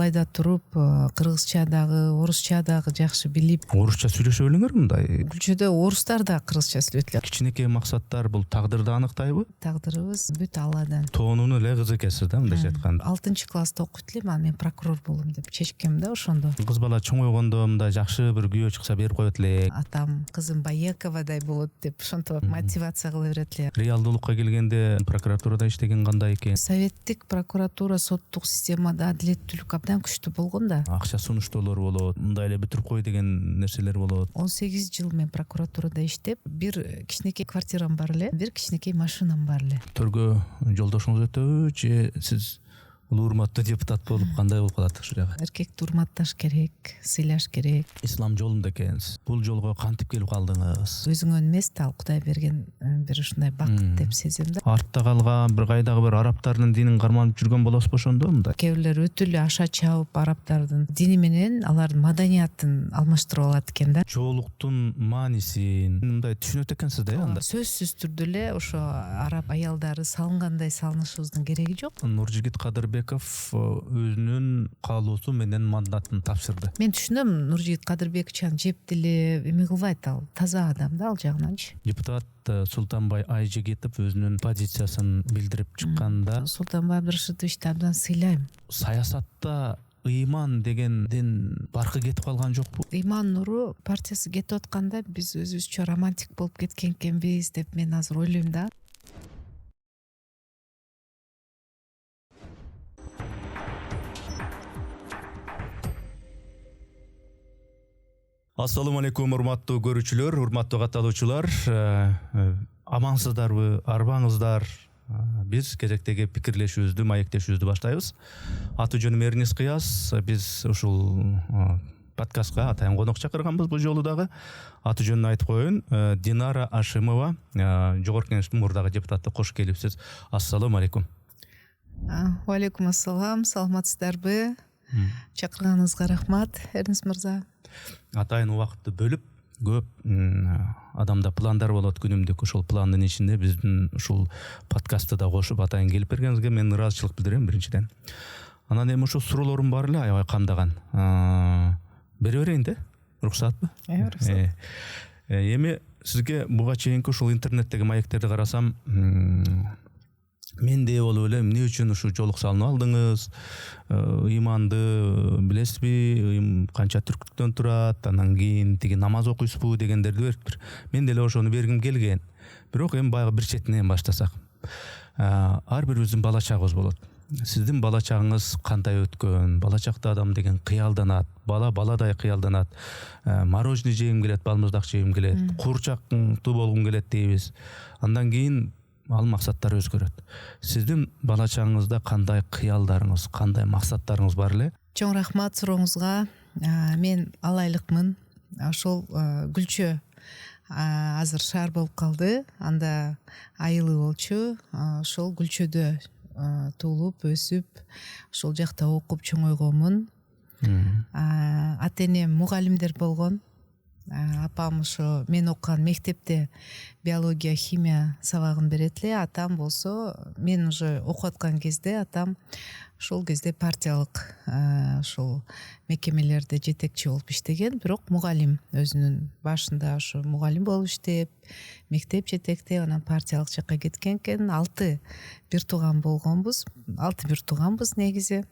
алайда туруп кыргызча дагы орусча дагы жакшы билип. Орусча сүйлөшө билиңер мындай? Күлчөдө орустар да кыргызча сүйлөйт эле. Кичинекей максаттар бул тагдырды аныктайбы? Тагдырыбыз бүт Алладан. Тоонуну эле кыз экенсиз да мындайча айтканда. 6-класста окуйт элем, анан мен прокурор болом деп чечкем да ошондо. Кыз бала чоңойгондо мындай жакшы бир күйөө чыкса берип коет элек. Атам кызым Баековадай болот деп ошентип мотивация кыла берет эле. Реалдуулукка келгенде прокуратурада иштеген кандай экен? Советтик прокуратура, соттук системада адилеттүүлүк абдан күчтүү болгон да. Акча сунуштоолор болот, мындай эле бүтүрүп кой деген нерселер болот. 18 жыл мен прокуратурада иштеп, бир кичинекей квартирам бар эле, бир кичинекей машинам бар эле. Төргө жолдошуңуз өтөбү же сиз улуу урматтуу депутат болуп кандай болуп калат ушул жагы? Эркекти урматташ керек, сыйлаш керек. Ислам жолунда экенсиз. Бул жолго кантип келип калдыңыз? Өзүңөн эмес да, ал Кудай берген бир ушундай бакыт деп сезем да. Артта калган бир кайдагы бир арабтардын динин карманып жүргөн болосузбу ошондо мындай? Кээ бирлер өтө эле аша чабып арабтардын дини менен алардын маданиятын алмаштырып алат экен да. Жоолуктун маанисин мындай түшүнөт экенсиз да анда. Сөзсүз түрдө эле ошо араб аялдары салынгандай салынышыбыздын кереги жок. Нуржигит Кадырбеков өзүнүн каалоосу менен мандатын тапшырды. Мен түшүнөм, Нуржигит Кадырбековичан жептилеп эме кылбайт, ал таза адам да ал жагынанчы. Депутат Султанбай Айжегитов өзүнүн позициясын билдирип чыкканда, Султанбай Абдрашидовичти абдан сыйлайм. саясатта ыйман дегенден баркы кетип калган жокпу? Ыйман нуру партиясы кетип атканда биз өзүбүзчө романтик болуп кеткен экенбиз деп мен азыр ойлойм да. Ассаламу алейкум урматтуу көрүүчүлөр, урматтуу катталуучулар. Амансыздарбы, арбаңыздар? Биз кезектеги пикирлешүүбүздү, маектешүүбүздү баштайбыз. Аты жөнүм Эрнис Кыяз. Биз ушул подкастка атайын конок чакырганбыз бул жолу дагы. Аты жөнүн айтып коеюн. Динара Ашимова, Жогорку Кеңештин мурдагы депутаты, кош келипсиз. Ассаламу алейкум. Алейкум ассалам, саламатсыздарбы? Чакырганыңызга рахмат, Эрнис мырза. Атайын убакытты бөлүп, көп адамда пландар болот күнүмдүк. Ошол пландын ичинде биздин ушул подкастты да кошуп атайын келип бергениңизге мен ыраазычылык билдирем биринчиден. Анан эми ушул суроолорум бар эле аябай камдаган. Бере берейин да? Уруксатпы? Уруксат. Эми сизге буга чейинки ушул интернеттеги маектерди карасам, мендей болуп эле эмне үчүн ушу жолук салынып алдыңыз? Ыйманды билесизби? Канча түрктүктөн турат? Анан кийин тиги намаз окуйсузбу дегендерди бериптир. Мен деле ошону бергим келген. Бирок эми баягы бир четинен баштасак. Ар бирибиздин бала чагыбыз болот. Сиздин бала чагыңыз кандай өткөн? Бала чакта адам деген кыялданат. Бала баладай кыялданат. Мороженое жегим келет, балмуздак жегим келет, куурчактуу болгум келет дейбиз. Андан кийин ал максаттар өзгөрөт. Сиздин бала чагыңызда кандай кыялдарыңыз, кандай максаттарыңыз бар эле? Чоң рахмат сурооңузга. Мен алайлыкмын. Ошол Гүлчө азыр шаар болуп калды. Анда айылы болчу. Ошол Гүлчөдө туулуп, өсүп, ошол жакта окуп чоңойгонмун. Ата-энем мугалимдер болгон. Апам ошо мен окуган мектепте биология, химия сабагын берет эле. Атам болсо мен уже окуп аткан кезде атам ошол кезде партиялык ошол мекемелерде жетекчи болуп иштеген, бирок мугалим өзүнүн башында ошо мугалим болуп иштеп, мектеп жетектеп, анан партиялык жакка кеткен экен. 6 бир тууган болгонбуз. 6 бир тууганбыз негизи.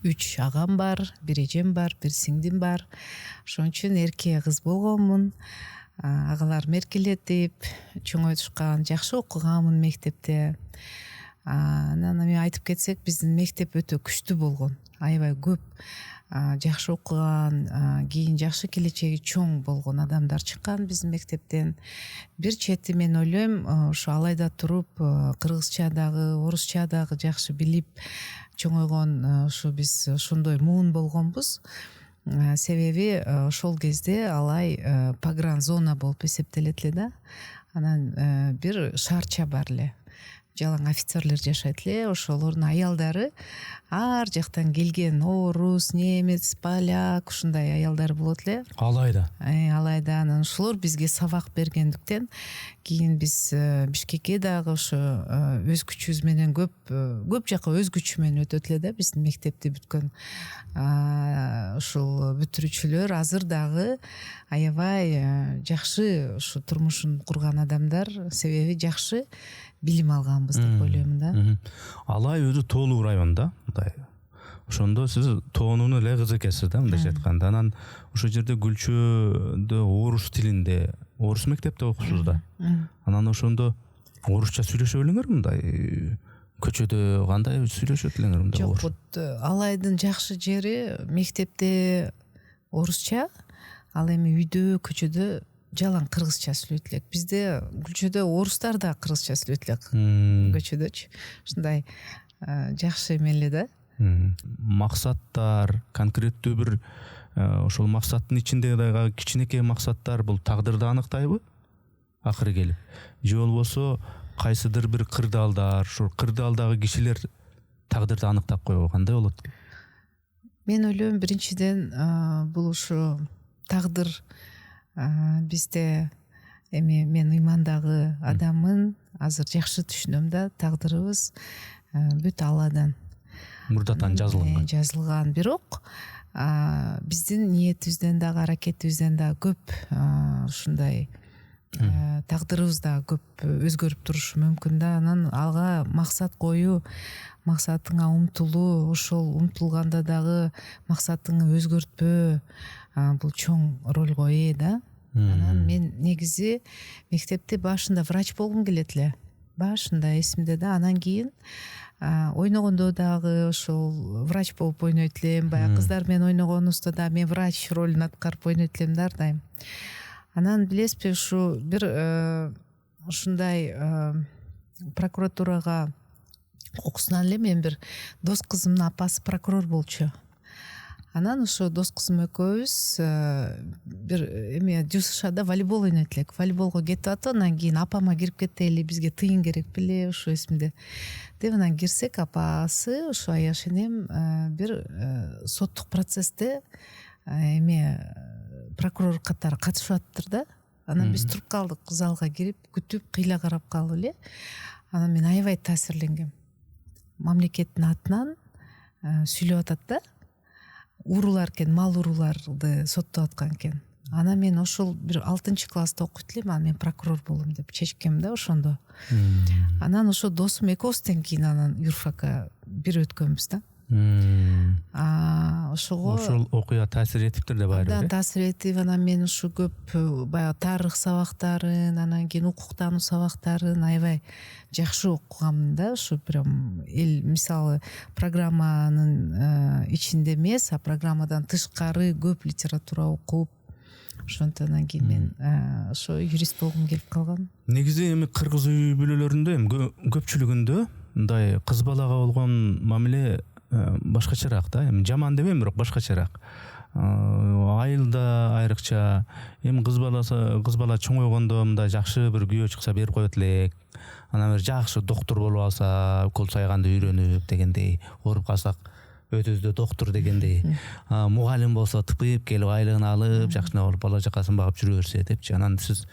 3 агам бар, 1 эжем бар, 1 сиңдим бар. Ошон үчүн эрке кыз болгонмун. Агаларым эркелетип, чоңойтушкан, жакшы окуганмын мектепте. Анан эми айтып кетсек, биздин мектеп өтө күчтүү болгон. Аябай көп жакшы окуган, кийин жакшы келечеги чоң болгон адамдар чыккан биздин мектептен. Бир чети мен ойлойм, ошо алайда туруп кыргызча дагы, орусча дагы жакшы билип чоңойгон ушу биз ошондой муун болгонбуз. Себеби ошол кезде алай погран зона болуп эсептелет эле да. Анан бир шаарча бар эле. Жалаң офицерлер жашайт эле, ошолордун аялдары ар жактан келген орус, немец, поляк ушундай аялдар болот эле. Алайда анан ушулар бизге сабак бергендиктен кийин биз Бишкекке дагы ошо өз күчүбүз менен көп жака өз күчү менен өтөт эле да. Биздин мектепти бүткөн ушул бүтүрүүчүлөр азыр дагы аябай жакшы ушу турмушун курган адамдар, себеби жакшы билим алганбыз деп ойлойм да. Алай өзү тоолуу район да, мындай. Ошондо сиз тоонуну эле кыз экенсиз да, мындайча айтканда. Анан ошол жерде Гүлчөдө орус тилинде, орус мектепте окусуз да. Анан ошондо орусча сүйлөшө белеңер мындай? Көчөдө кандай сүйлөшөт элеңер мындай? Жок, вот Алайдын жакшы жери мектепте орусча, ал эми үйдө, көчөдө жалаң кыргызча сүйлөйт элек. Бизде Гүлчөдө орустар да кыргызча сүйлөйт элек. Көчөдөчү. Ушундай жакшы эмеле да. Максаттар, конкреттүү бир ошол максаттын ичинде дагы кичинекей максаттар бул тагдырды аныктайбы? Акыры келип. Же болбосо кайсыдыр бир кырдаалдар, ошол кырдаалдагы кишилер тагдырды аныктап койбой кандай болот? Мен ойлойм, биринчиден бул ушу тагдыр бизде эми мен ыймандагы адаммын, азыр жакшы түшүнөм да, тагдырыбыз бүт Алладан. Мурдатан жазылган. Бирок биздин ниетибизден дагы, аракетибизден дагы көп ушундай тагдырыбыз дагы көп өзгөрүп турушу мүмкүн да. Анан алга максат коюу, максатыңа умтулуу, ошол умтулганда дагы максатыңы өзгөртпөө, бул чоң ролго ээ да. Анан мен негизи мектепте башында врач болгум келет эле. Башында эсимде да. Анан кийин ойногондо дагы ошол врач болуп ойнойт элем. Баягы кыздар менен ойногонубузда да мен врач ролун аткарып ойнойт элем да ар дайым. Анан билесизби, ушу бир ушундай прокуратурага окусунан эле мен бир дос кызымдын апасы прокурор болчу. Анан ошо дос кызым экөөбүз бир эме ЖСШда волейбол ойнойт элек. Волейболго кетип атып, анан кийин апама кирип кетели, бизге тыйын керек беле, ошо эсимде. Деп анан кирсек, апасы ошо Аяш энем бир соттук процессте эме прокурор катары катышып атыптыр да. Анан биз туруп калдык, залга кирип күтүп, кыйла карап калып эле. Анан мен аябай таасирленгем. Мамлекеттин атынан сүйлөп атат да. Уруулар экен, мал урууларды соттоп аткан экен. Анан мен ошол бир 6-класста окуйт элем, анан мен прокурор болом деп чечкем да ошондо. Анан ошо досум экөөбүздөн кийин анан юрфакка бир өткөнбүз да. Ошого ошол окуя таасир этиптир деп айрып. Да, таасир этип, анан мен ушу көп баягы тарых сабактарын, анан кийин укуктануу сабактарын аябай жакшы окугам да. Ушу прям мисалы программанын ичинде эмес, а программадан тышкары көп литература окуп, ошондон кийин мен ошо юрист болгум келип калган. Негизи эми кыргыз үй бүлөлөрүндө эми көпчүлүгүндө мындай кыз балага болгон мамиле башкачараак да. Эми жаман дебейм, бирок башкачараак. Айылда айрыкча эми кыз бала чоңойгондо мындай жакшы бир күйөө чыкса берип коет элек. Анан бир жакшы доктор болуп алса, укол сайганды үйрөнүп дегендей, ооруп калсак өтөздө доктор дегендей. Мугалим болсо тыпыйып келип айлыгын алып, жакшына болуп бала жакасын багып жүрө берсе депчи. Анан сиз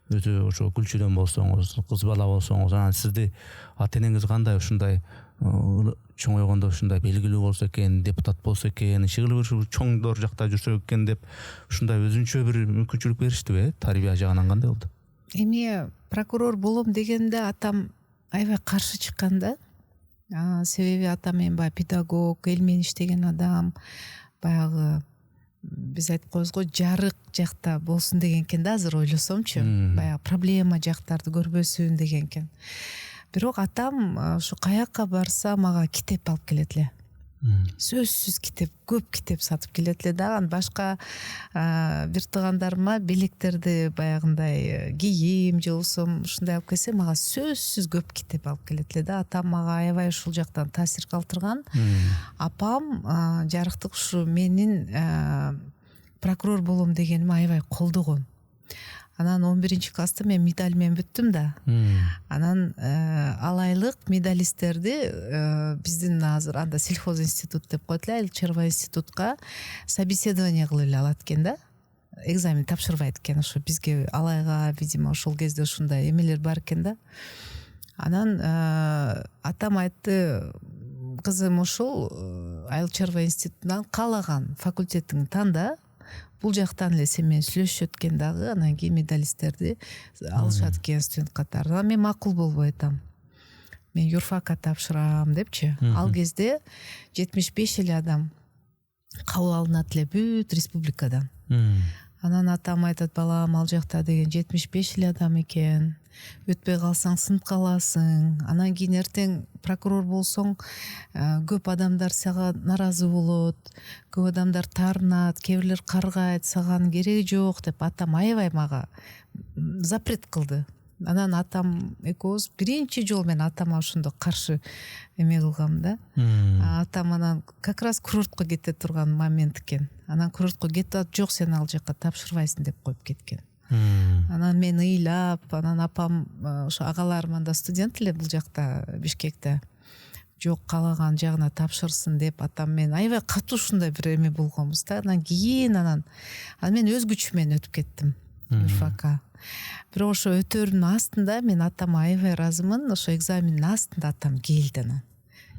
өзү ошо Гүлчөдөн болсоңуз, кыз бала болсоңуз, анан сизди ата энеңиз кандай ушундай чоңойгондо ушундай белгилүү болсо экен, депутат болсо экен, ишигил бир чоңдор жакта жүрсө экен деп ушундай өзүнчө бир мүмкүнчүлүк бериштиби? Тарбия жагынан кандай болду? Эми прокурор болом дегенде атам аябай каршы чыккан да. Себеби атам эми баягы педагог, эл менен иштеген адам, баягы биз айтып коебуз го, жарык жакта болсун деген экен да. Азыр ойлосомчу, баягы проблема жактарды көрбөсүн деген экен. Бирок атам ушу каякка барса мага китеп алып келет эле. Сөзсүз китеп, көп китеп сатып келет эле да. Башка бир туугандарыма белектерди баягындай кийим же болбосо ушундай алып келсе, мага сөзсүз көп китеп алып келет эле да. Атам мага аябай ушул жактан таасир калтырган. Апам жарыктык ушу менин прокурор болом дегеними аябай колдогон. Анан 11-класста мен медаль менен бүттүм да. Анан ал айлык медалисттерди биздин азыр анда сельхоз институт деп коет эле, Айыл чарба институтка собеседование кылып эле алат экен да. Экзамен тапшырбайт экен, ошо бизге алайга, видимо, ошол кезде ушундай эмелер бар экен да. Анан атам айтты, кызым, ушул Айыл чарба институтунан каалаган факультетиңди танда, бул жактан эле сен менен сүйлөшүшөт экен дагы, анан кийин медалисттерди алышат экен студент катары. Анан мен макул болбой атам. Мен юрфакка тапшырам депчи. Ал кезде 75 эле адам кабыл алынат эле бүт республикадан. Анан атам айтат, балам, ал жакта деген 75 эле адам экен. Өтпөй калсаң сынып каласың. Анан кийин эртең прокурор болсоң, көп адамдар сага наразы болот, көп адамдар таарынат, кээ бирлер каргайт, сага кереги жок деп атам аябай мага запрет кылды. Анан атам экөөбүз биринчи жолу мен атама ошондо каршы эме кылгам да. Атам анан как раз курортко кете турган момент экен. Анан курортко кетип, жок, сен ал жака тапшырбайсың деп коюп кеткен. Анан мен ыйлап, анан апам, ошо агаларым анда студент эле бул жакта Бишкекте. Жок, каалаган жагына тапшырсын деп атам мен аябай катуу ушундай бир эме болгонбуз да. Анан кийин анан мен өз күчүм менен өтүп кеттим юрфакка. Бирок ошо өтөрүнүн астында мен атама аябай ыраазымын. Ошо экзамендин астында атам келди, анан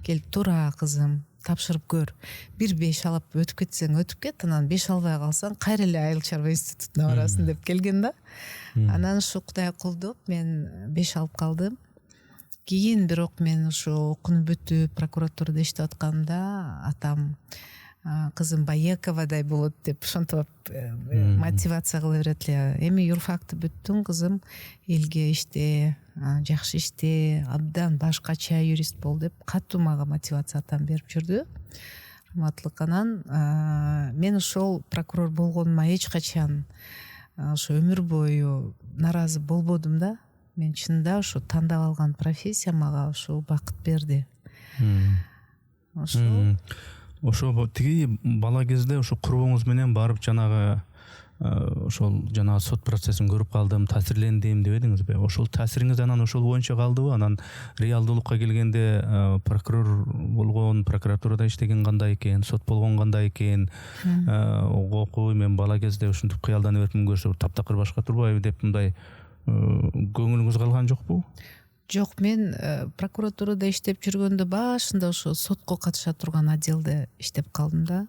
келип, тура кызым, тапшырып көр. 1-5 алып өтүп кетсең өтүп кет, анан 5 албай калсаң кайра эле Айыл чарба институтуна барасың деп келген да. Анан ушу Кудай колдоп мен 5 алып калдым. Кийин бирок мен ушу окууну бүтүп прокуратурада иштеп атканымда атам, кызым, Баековадай болот деп ошентип мотивация кыла берет эле. Эми юрфакты бүттүң, кызым, элге иште, жакшы иште, абдан башкача юрист бол деп катуу мага мотивация атам берип жүрдү. Урматтуулук. Анан мен ошол прокурор болгонума эч качан ошо өмүр бою наразы болбодум да. Мен чынында ошо тандап алган профессия мага ошо бакыт берди. Ошо тиги бала кезде ошо курбуңуз менен барып жанагы ошол жанагы сот процессин көрүп калдым, таасирлендим деп эдиңизби? Ошол таасириңиз анан ошол боюнча калдыбы? Анан реалдуулукка келгенде прокурор болгон, прокуратурада иштеген кандай экен, сот болгон кандай экен? Окуй, мен бала кезде ушинтип кыялданып эртим, көрсө таптакыр башка турбайбы деп мындай көңүлүңүз калган жокпу? Жок, мен прокуратурада иштеп жүргөндө башында ошо сотко катыша турган отделде иштеп калдым да.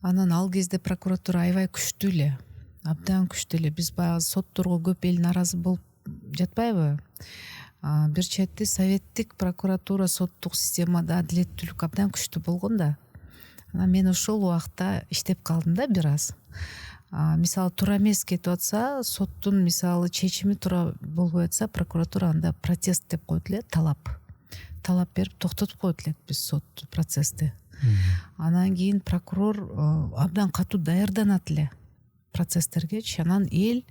Анан ал кезде прокуратура аябай күчтүү эле, абдан күчтүү эле. Биз баягы сотторго көп эл наразы болуп жатпайбы? Бир чети советтик прокуратура, соттук системада адилеттүүлүк абдан күчтүү болгон да. Анан мен ошол убакта иштеп калдым да бир аз. Мисалы туура эмес кетип атса, соттун мисалы чечими туура болбой атса, прокуратура анда протест деп коет эле, талап берип токтотуп коет элек биз сот процессти. Анан кийин прокурор абдан катуу даярданат эле процесстергечи. Анан эл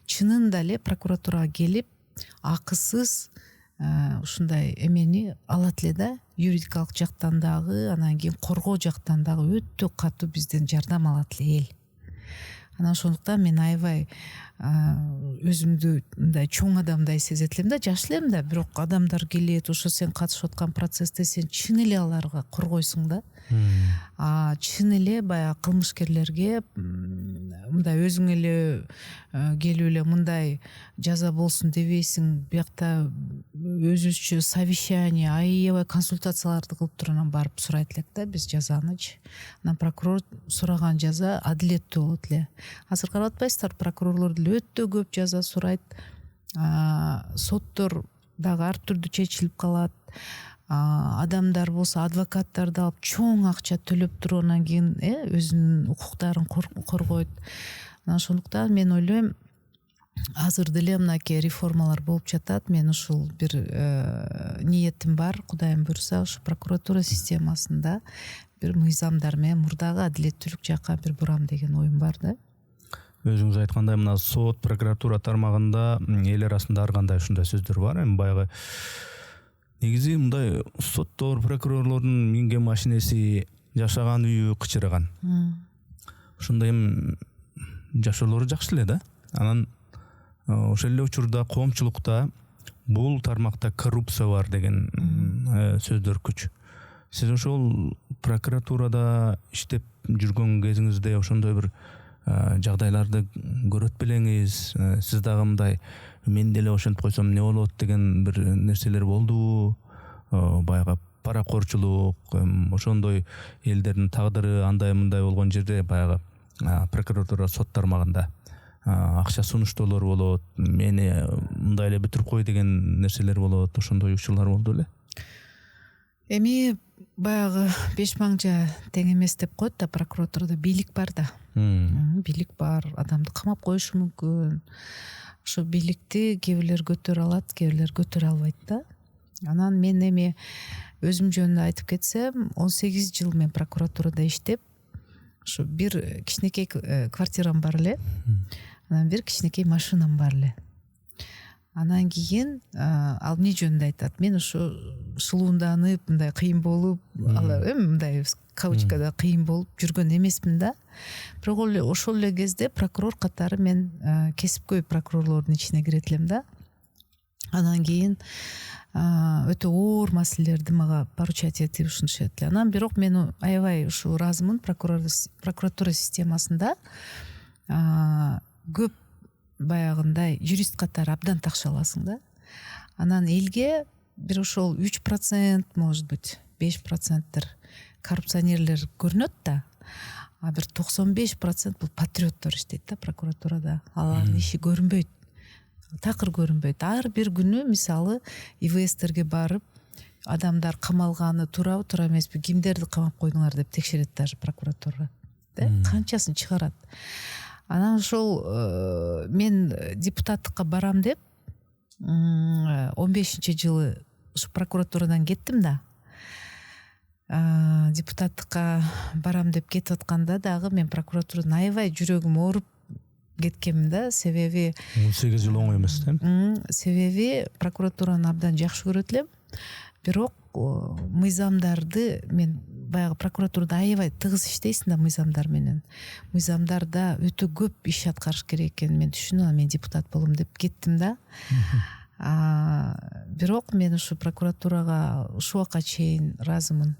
чынында эле прокуратурага келип акысыз ушундай эмени алат эле да. Юридикалык жактан дагы, анан кийин коргоо жактан дагы өтө катуу бизден жардам алат эле эл. Анан ошондуктан мен аябай өзүмдү мындай чоң адамдай сезет элем да, жаш элем да, бирок адамдар келет, ошо сен катышып аткан процессте сен чын эле аларга коргойсуң да. Чын эле баягы кылмышкерлерге мындай өзүң эле келип эле мындай жаза болсун дебейсиң. Биякта өзүбүзчө совещание, аябай консультацияларды кылып туруп анан барып сурайт элек да биз жазанычы. Анан прокурор сураган жаза адилеттүү болот эле. Азыр карап атпайсыздарбы, прокурорлор деле өтө көп жаза сурайт. Соттор дагы ар түрдүү чечилип калат. Адамдар болсо адвокаттарды алып чоң акча төлөп туруп анан кийин өзүнүн укуктарын коргойт. Анан ошондуктан мен ойлойм, азыр деле мынакей реформалар болуп жатат. Мен ушул бир ниетим бар, Кудайым буйрса, ушу прокуратура системасында бир мыйзамдар менен мурдагы адилеттүүлүк жакка бир бурам деген оюм бар да. Өзүңүз айткандай, мына сот, прокуратура тармагында эл арасында ар кандай ушундай сөздөр бар. Эми баягы негизи мындай соттор, прокурорлордун минген машинеси, жашаган үйү кычыраган. Ошондой эми жашоолору жакшы эле да. Анан ошол эле учурда коомчулукта бул тармакта коррупция бар деген сөздөр күч. Сиз ошол прокуратурада иштеп жүргөн кезиңизде ошондой бир жагдайларды көрөт белеңиз? Сиз дагы мындай мен деле ошентип койсом эмне болот деген бир нерселер болдубу? Баягы паракорчулук, ошондой элдердин тагдыры андай мындай болгон жерде баягы прокуратура сот тармагында акча сунуштоолор болот, мени мындай эле бүтүрүп кой деген нерселер болот, ошондой учурлар болду эле. Эми баягы 5 маңжа тең эмес деп коет да, прокуратурада бийлик бар да. Бийлик бар, адамды камап коюшу мүмкүн. Ошо бийликти кээ бирлер көтөрө алат, кээ бирлер көтөрө албайт да. Анан мен эми өзүм жөнүндө айтып кетсем, 18 жыл мен прокуратурада иштеп, ошо бир кичинекей квартирам бар эле. Анан бир кичинекей машинам бар эле. Анан кийин ал эмне жөнүндө айтат? Мен ошо сулуунданып, мындай кыйын болуп, мындай кавычкада кыйын болуп жүргөн эмесмин да. Бирок эле ошол эле кезде прокурор катары мен кесипкөй прокурорлордун ичине кирет элем да. Анан кийин өтө оор маселелерди мага поручать этип ушунтушат эле. Анан бирок мен аябай ушу ыраазымын прокуратура системасында көп баягындай юрист катары абдан такшы аласың да. Анан элге бир ошол 3%, может быть 5% коррупционерлер көрүнөт да, а бир 95% бул патриоттор иштейт да прокуратурада. Алардын иши көрүнбөйт, такыр көрүнбөйт. Ар бир күнү мисалы ИВСтерге барып, адамдар камалганы туурабы, туура эмеспи, кимдерди камап койдуңар деп текшерет даже прокуратура. Канчасын чыгарат. Анан ошол мен депутаттыкка барам деп 15-жылы ушу прокуратурадан кеттим да. Депутаттыкка барам деп кетип атканда дагы мен прокуратурадан аябай жүрөгүм ооруп кеткенмин да, себеби 18 жыл оңой эмес да. Себеби прокуратураны абдан жакшы көрөт элем. Бирок мыйзамдарды мен баягы прокуратурада аябай тыгыз иштейсиң да мыйзамдар менен. Мыйзамдарда өтө көп иш аткарыш керек экенин мен түшүнүп, мен депутат болом деп кеттим да. Бирок мен ушу прокуратурага ушул убакка чейин ыраазымын.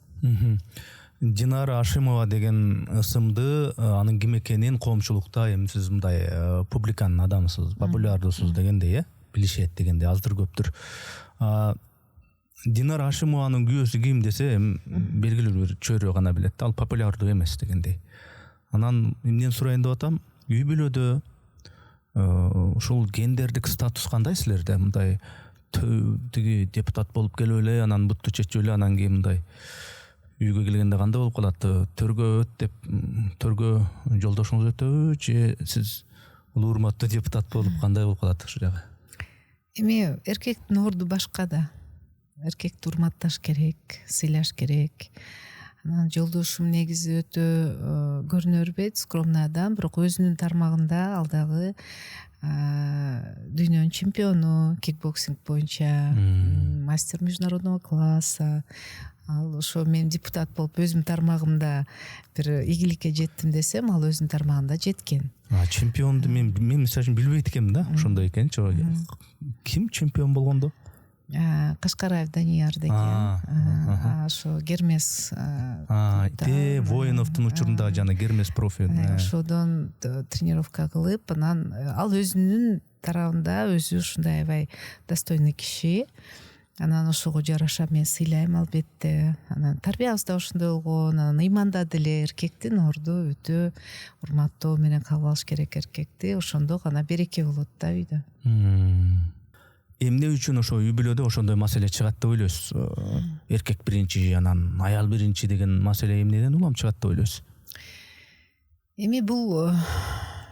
Динара Ашимова деген ысымды, анын ким экенин коомчулукта эми сиз мындай публиканын адамысыз, популярдуусуз дегендей, билишет дегендей аздыр көптүр. Динара Ашимованын күйөөсү ким десе, белгилүү бир чөйрө гана билет, ал популярдуу эмес дегендей. Анан эмнен сурайын деп атам? Үй бүлөдө ушул гендердик статус кандай силерде? Мындай тиги депутат болуп келип эле, анан бутту чечип эле, анан кийин мындай үйгө келгенде кандай болуп калат? Төргө өт деп, төргө жолдошуңуз өтөбү, же сиз улуу урматтуу депутат болуп кандай болуп калат ушул жагы? Эми эркектин орду башка да. Эркекти урматташ керек, сыйлаш керек. Анан жолдошум негизи өтө көрүнө бербейт, скромный адам, бирок өзүнүн тармагында ал дагы дүйнөнүн чемпиону кикбоксинг боюнча, мастер международного класса. Ал ошо мен депутат болуп өзүмдүн тармагымда бир ийгиликке жеттим десем, ал өзүнүн тармагында жеткен. Чемпионду мен мисалы үчүн билбейт экенмин да, ошондой экенчи. Ким чемпион болгондо? Кашкараев Данияр деген. Ошо Гермес Воиновдун учурунда жана Гермес профи. Ошодон тренировка кылып, анан ал өзүнүн тарабында өзү ушундай аябай достойный киши. Анан ошого жараша мен сыйлайм албетте. Анан тарбиябыз да ошондой болгон. Анан ыймандады эле, эркектин орду өтө урматтоо менен кабыл алыш керек эркекти. Ошондо гана береке болот да үйдө. Эмне үчүн ошо үй бүлөдө ошондой маселе чыгат деп ойлойсуз? Эркек биринчи, анан аял биринчи деген маселе эмнеден улам чыгат деп ойлойсуз? Эми бул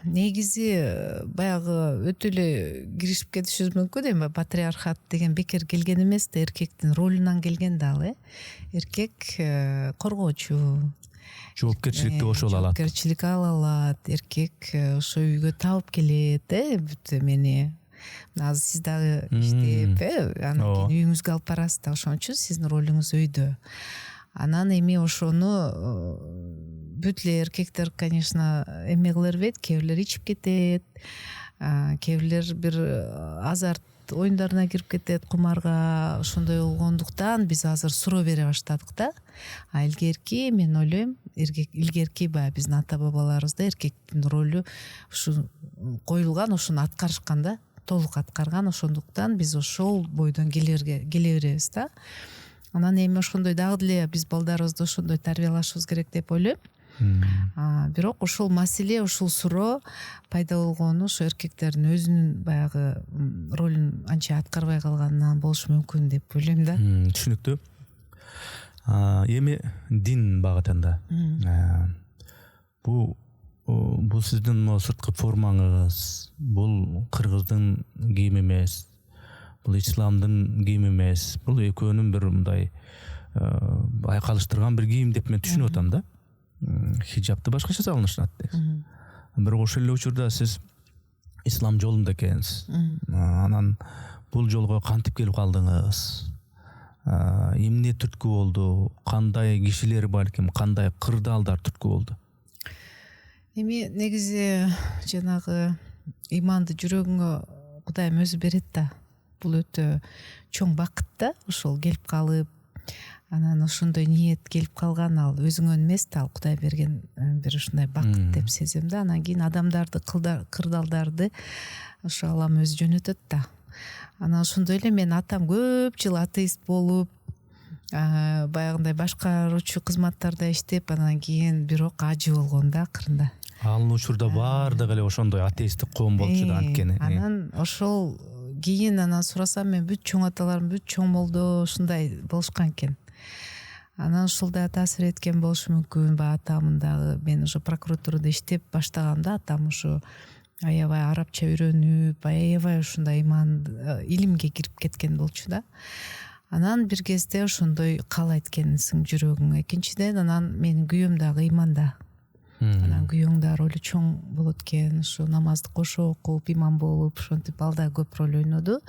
негизи баягы өтө эле киришип кетишибиз мүмкүн. Эми патриархат деген бекер келген эмес да, эркектин ролунан келген да ал. Эркек коргоочу, жоопкерчиликти ошол алат. Жоопкерчилик ала алат. Эркек ошо үйгө табып келет, бүт эмени. Азыр сиз дагы иштеп, анан кийин үйүңүзгө алып барасыз да, ошон үчүн сиздин ролуңуз өйдө. Анан эми ошону бүт эле эркектер, конечно, эме кыла бербейт, кээ бирлер ичип кетет, кээ бирлер бир азарт оюндарына кирип кетет, кумарга, ошондой болгондуктан биз азыр суроо бере баштадык да. Илгерки мен ойлойм, илгерки баягы биздин ата бабаларыбызда эркектин ролу ушу коюлган, ошону аткарышкан да, толук аткарган. Ошондуктан биз ошол бойдон келе беребиз да. Анан эми ошондой дагы деле биз балдарыбызды ошондой тарбиялашыбыз керек деп ойлойм. Бирок ошол маселе, ошол суроо пайда болгону ошо эркектердин өзүнүн баягы ролун анча аткарбай калганынан болушу мүмкүн деп ойлойм да. Түшүнүктүү. Эми дин багытында бул сиздин сырткы формаңыз, бул кыргыздын кийими эмес, бул исламдын кийими эмес, бул экөөнүн бир мындай айкалыштырган бир кийим деп мен түшүнүп атам да. Хиджабты башкача салынышат дейсиз. Бирок ошол эле учурда сиз ислам жолунда экенсиз. Анан бул жолго кантип келип калдыңыз? Эмне түрткү болду? Кандай кишилер балким, кандай кырдаалдар түрткү болду? Эми негизи жанагы иманды жүрөгүңө Кудайым өзү берет да. Бул өтө чоң бакыт да, ошол келип калып, анан ошондой ниет келип калган, ал өзүңөн эмес да, ал Кудай берген бир ушундай бакыт деп сезем да. Анан кийин адамдарды, кырдаалдарды ошо Аллам өзү жөнөтөт да. Анан ошондой эле мен атам көп жыл атеист болуп, баягындай башкаруучу кызматтарда иштеп, анан кийин бирок ажы болгон да акырында. Ал учурда баардыгы эле ошондой атеисттик коом болчу да анткени. Анан ошол кийин анан сурасам, мен бүт чоң аталарым бүт чоң болду, ушундай болушкан экен. Анан ушул да таасир эткен болушу мүмкүн. Атамын дагы мен уже прокуратурада иштеп баштаганда атам ушу аябай арабча үйрөнүп, аябай ушундай илимге кирип кеткен болчу да. Анан бир кезде ошондой каалайт экенсиң жүрөгүң. Экинчиден анан менин күйөөм дагы иманда. Анан күйөөң да ролу чоң болот экен. Ушу намазды кошо окуп, имам болуп, ошентип ал да көп роль ойноду.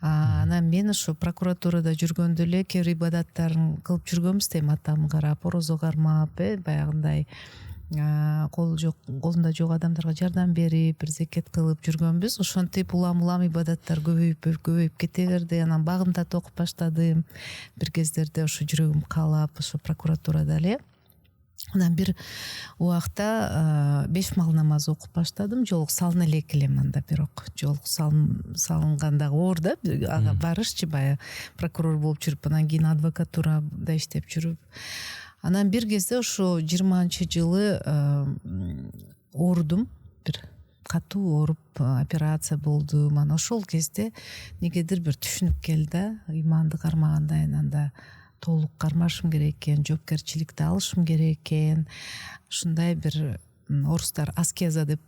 Анан мен ошо прокуратурада жүргөндө эле кээ бир ибадаттарын кылып жүргөнбүз дейм, атамы карап, орозо кармап, баягындай колунда жок адамдарга жардам берип, бир зекет кылып жүргөнбүз. Ошентип улам ибадаттар көбөйүп кете берди. Анан багымдат окуп баштадым. Бир кездерде ошо жүрөгүм каалап, ошо прокуратурада эле. Анан бир убакта 5 мал намазы окуп баштадым. Жолук салына элек элем анда, бирок жолук салынгандагы оор да, ага барышчы баягы прокурор болуп жүрүп, анан кийин адвокатурада иштеп жүрүп. Анан бир кезде ошо 20-жылы оорудум, бир катуу ооруп, операция болду. Анан ошол кезде негедир бир түшүнүп келди, иманды кармагандай, анда толук кармашым керек экен, жоопкерчиликти алышым керек экен. Ушундай бир орустар аскеза деп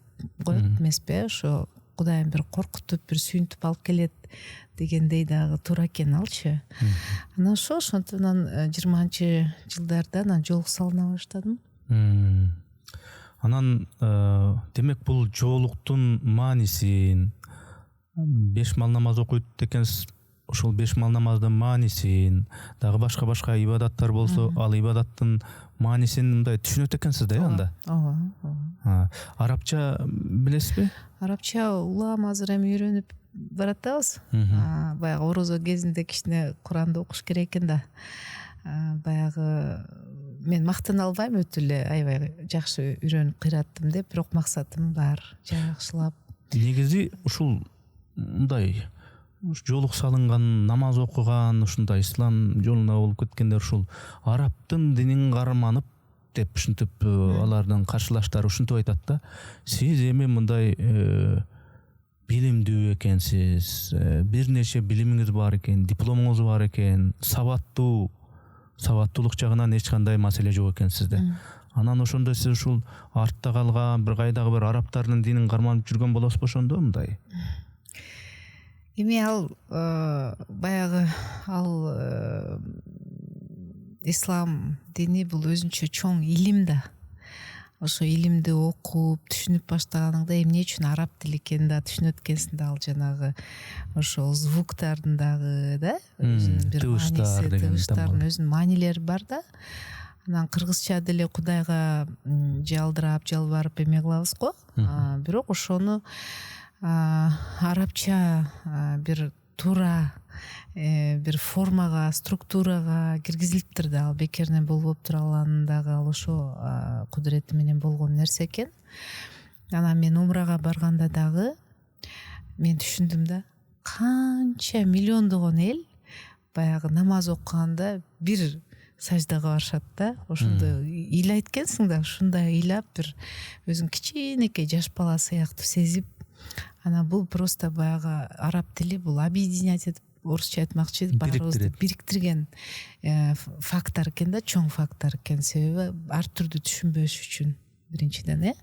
коет эмеспи, ошо Кудайым бир коркутуп, бир сүйүнтүп алып келет дегендей дагы туура экен алчы. Анан ошентип 20-жылдарда анан жолук салына баштадым. Анан демек бул жоолуктун маанисин, 5 мал намаз окуйт экенсиз, ошол 5 мал намаздын маанисин, дагы башка ибадаттар болсо, ал ибадаттын маанисин мындай түшүнөт экенсиз да, анда. Ооба. Арабча билесизби? Арабча улам азыр эми үйрөнүп баратабыз. Баягы орозо кезинде кичине Куранды окуш керек экен да. Баягы мен мактана албайм, өтө эле аябай жакшы үйрөнүп кыйраттым деп, бирок максатым бар, жакшылап. Негизи ушул мындай жолук салынган, намаз окуган, ушундай ислам жолуна болуп кеткендер ушул арабтын динин карманып деп ушинтип алардын каршылаштары ушинтип айтат да. Сиз эми мындай билимдүү экенсиз, бир нече билимиңиз бар экен, дипломуңуз бар экен, сабаттуулук жагынан эч кандай маселе жок экен сизде. Анан ошондо сиз ушул артта калган бир кайдагы бир арабтардын динин карманып жүргөн болосузбу ошондо мындай? Эми ал баягы ислам дини бул өзүнчө чоң илим да. Ошо илимди окуп, түшүнүп баштаганыңда эмне үчүн араб тили экен да түшүнөт экенсиң да, ал жанагы ошол звуктардын дагы да, өзүнүн бир тыбыштардын өзүнүн маанилери бар да. Анан кыргызча деле Кудайга жалдырап, жалбарып эме кылабыз го. Бирок ошону арабча бир туура бир формага, структурага киргизилиптир да, ал бекеринен болбоп тура алганын дагы ал ошо кудурети менен болгон нерсе экен. Анан мен умрага барганда дагы мен түшүндүм да, канча миллиондогон эл баягы намаз окуганда бир саждага барышат да, ошондо ыйлайт экенсиң да, ушундай ыйлап бир өзүң кичинекей жаш бала сыяктуу сезип, анан бул просто баягы араб тили бул объединять этип, орусча айтмакчы, баарыбызды бириктирген фактор экен да, чоң фактор экен. Себеби ар түрдүү түшүнбөш үчүн биринчиден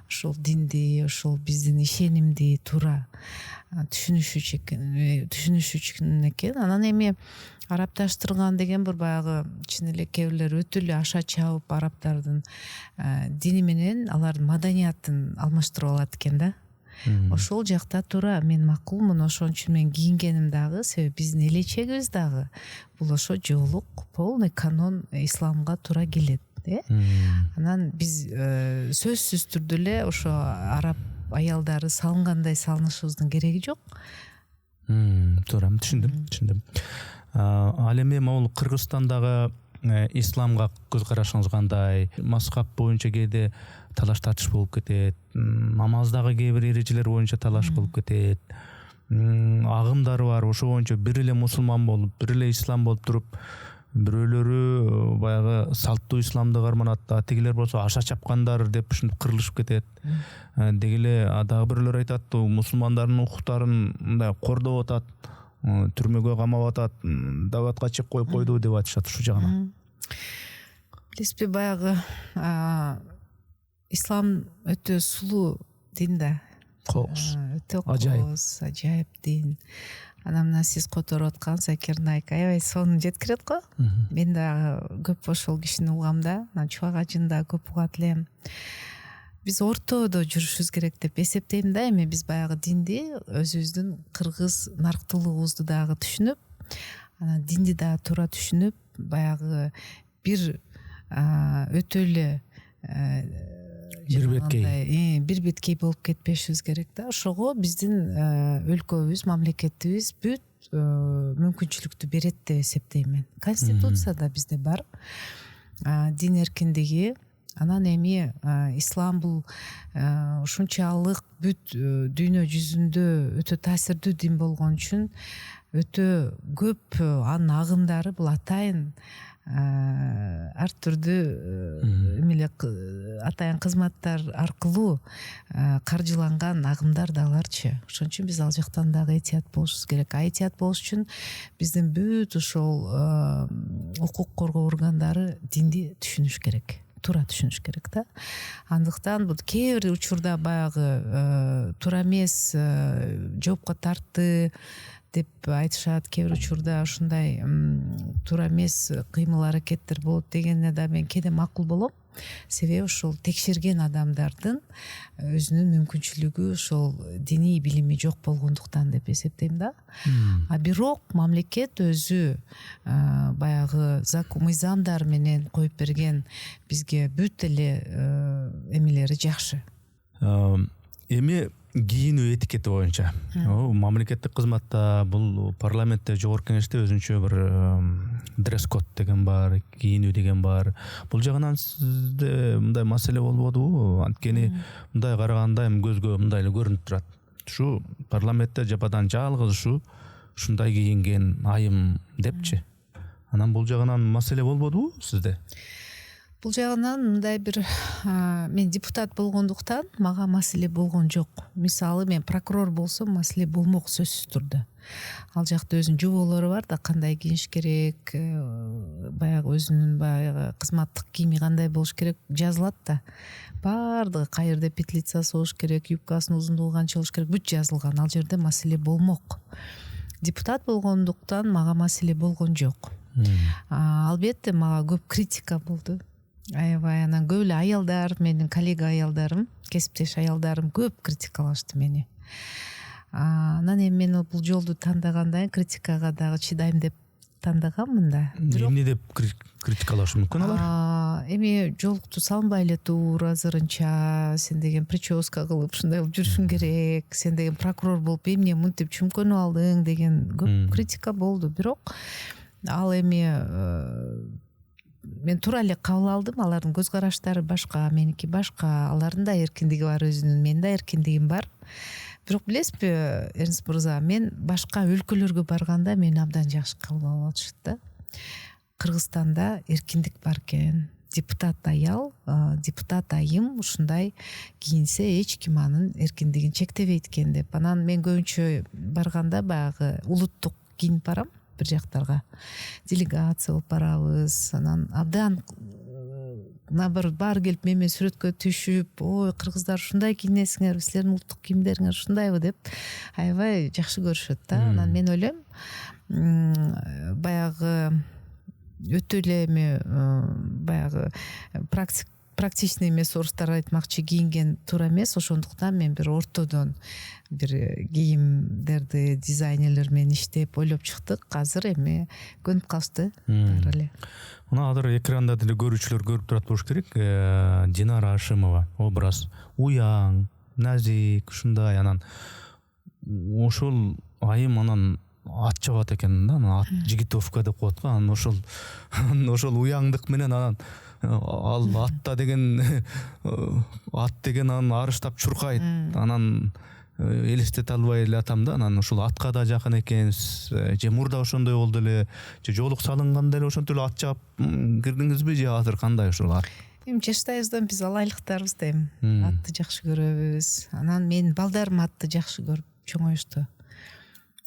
ошол динди, ошол биздин ишенимди туура түшүнүш үчүн экен. Анан эми арабташтырган деген бир баягы чын эле кээ бирлер өтө эле аша чабып арабтардын дини менен алардын маданиятын алмаштырып алат экен да. Ошол жакта туура мен макулмун, ошон үчүн мен кийингеним дагы, себеби биздин элечегибиз дагы бул ошо жоолук полный канон исламга туура келет. Анан биз сөзсүз түрдө эле ошо араб аялдары салынгандай салынышыбыздын кереги жок. Туура, түшүндүм. Ал эми могул Кыргызстандагы исламга көз карашыңыз кандай? Мазхаб боюнча кээде талаш тартыш болуп кетет, намаздагы кээ бир эрежелер боюнча талаш болуп кетет, агымдары бар. Ошо боюнча бир эле мусулман болуп, бир эле ислам болуп туруп, бирөөлөрү баягы салттуу исламды карманат, тигилер болсо аша чапкандар деп ушинтип кырылышып кетет. Деги эле дагы бирөөлөр айтат, мусулмандардын укуктарын мындай кордоп атат, түрмөгө камап атат, даватка чек коюп койду деп айтышат ушул жагынан. Билесизби, баягы ислам өтө сулуу дин да. Өтө ажайып дин. Анан мына сиз которуп аткан Закир Найк аябай сонун жеткирет го. Мен дагы көп ошол кишини угам да, Чубак ажын да көп угат элем. Биз ортодо жүрүшүбүз керек деп эсептейм да. Эми биз баягы динди, өзүбүздүн кыргыз нарктуулугубузду дагы түшүнүп, анан динди дагы туура түшүнүп, баягы бир өтө эле бир беткей болуп кетпешибиз керек да. Ошого биздин өлкөбүз, мамлекетибиз бүт мүмкүнчүлүктү берет деп эсептейм мен. Конституцияда бизде бар дин эркиндиги. Анан эми ислам бул ушунчалык бүт дүйнө жүзүндө өтө таасирдүү дин болгон үчүн өтө көп анын агымдары бул атайын ар түрдүү эмеле атайын кызматтар аркылуу каржыланган агымдар да аларчы. Ошон үчүн биз ал жактан дагы этият болушубуз керек. Этият болуш үчүн биздин бүт ошол укук коргоо органдары динди түшүнүш керек, туура түшүнүш керек да. Андыктан бул кээ бир учурда баягы туура эмес, жоопко тартты деп айтышат, кээ бир учурда ушундай туура эмес кыймыл аракеттер болот дегенине да мен кээде макул болом. Себеби ошол текшерген адамдардын өзүнүн мүмкүнчүлүгү ошол диний билими жок болгондуктан деп эсептейм да. А бирок мамлекет өзү баягы мыйзамдар менен коюп берген бизге бүт эле эмелери жакшы. Эми кийинүү этикети боюнча мамлекеттик кызматта, бул парламентте, жогорку кеңеште өзүнчө бир дресс-код деген бар, кийинүү деген бар. Бул жагынан сизде мындай маселе болбодубу? Анткени мындай караганда эми көзгө мындай эле көрүнүп турат. Ушу парламентте жападан жалгыз ушундай кийинген айым депчи. Анан бул жагынан маселе болбодубу сизде? Бул жагынан мындай бир мен депутат болгондуктан мага маселе болгон жок. Мисалы мен прокурор болсом маселе болмок сөзсүз турду. Ал жакта өзүнүн жоболору бар да, кандай кийиш керек, баягы өзүнүн баягы кызматтык кийими кандай болуш керек жазылат да. Баардыгы кайерде петлицасы болуш керек, юбкасынын узундугу канча болуш керек, бүт жазылган. Ал жерде маселе болмок. Депутат болгондуктан мага маселе болгон жок. Албетте мага көп критика болду. Аябай, анан көп эле аялдар, менин коллега аялдарым, кесиптеш аялдарым көп критикалашты мени. Анан эми мен бул жолду тандагандай критикага дагы чыдайм деп тандагаммын да. Эмне деп критикалашы мүмкүн алар? Эми жолукту салынбай эле тур азырынча, сен деген прическа кылып ушундай кылып жүрүшүң керек, сен деген прокурор болуп эмне мынтип чүмкөнүп алдың деген көп критика болду. Бирок ал эми мен туура эле кабыл алдым. Алардын көз караштары башка, меники башка, алардын да эркиндиги бар өзүнүн, менин да эркиндигим бар. Бирок билесизби, Эрнст мырза, мен башка өлкөлөргө барганда мени абдан жакшы кабыл алып атышат да. Кыргызстанда эркиндик бар экен. Депутат аял, депутат айым ушундай кийинсе эч ким анын эркиндигин чектебейт экен деп. Анан мен көбүнчө барганда баягы улуттук кийинип барам, бир жактарга делегация болуп барабыз. Анан абдан наоборот баары келип мен менен сүрөткө түшүп, ой, кыргыздар ушундай кийинесиңер, силердин улуттук кийимдериңер ушундайбы деп аябай жакшы көрүшөт да. Анан мен ойлойм, баягы өтө эле эми баягы практичный эмес орустар айтмакчы кийинген туура эмес. Ошондуктан мен бир ортодон бир кийимдерди дизайнерлер менен иштеп ойлоп чыктык. Азыр эми көнүп калышты баары эле. Мына азыр экранда деле көрүүчүлөр көрүп турат болуш керек. Динара Ашимова образ уяң, назик, ушундай. Анан ошол айым анан ат чабат экен да, ат жигитовка деп коет го. Анан ошол уяңдык менен анан ал атта деген ат деген анан арыштап чуркайт. Анан элестете албай эле атам да. Анан ошол атка да жакын экенсиз. Же мурда ошондой болду эле, же жолук салынганда эле ошентип эле ат чаап кирдиңизби, же азыр кандай ошол ат? Эми жаштайбыздан биз алайлыктарбыз да, эми атты жакшы көрөбүз. Анан менин балдарым атты жакшы көрүп чоңоюшту.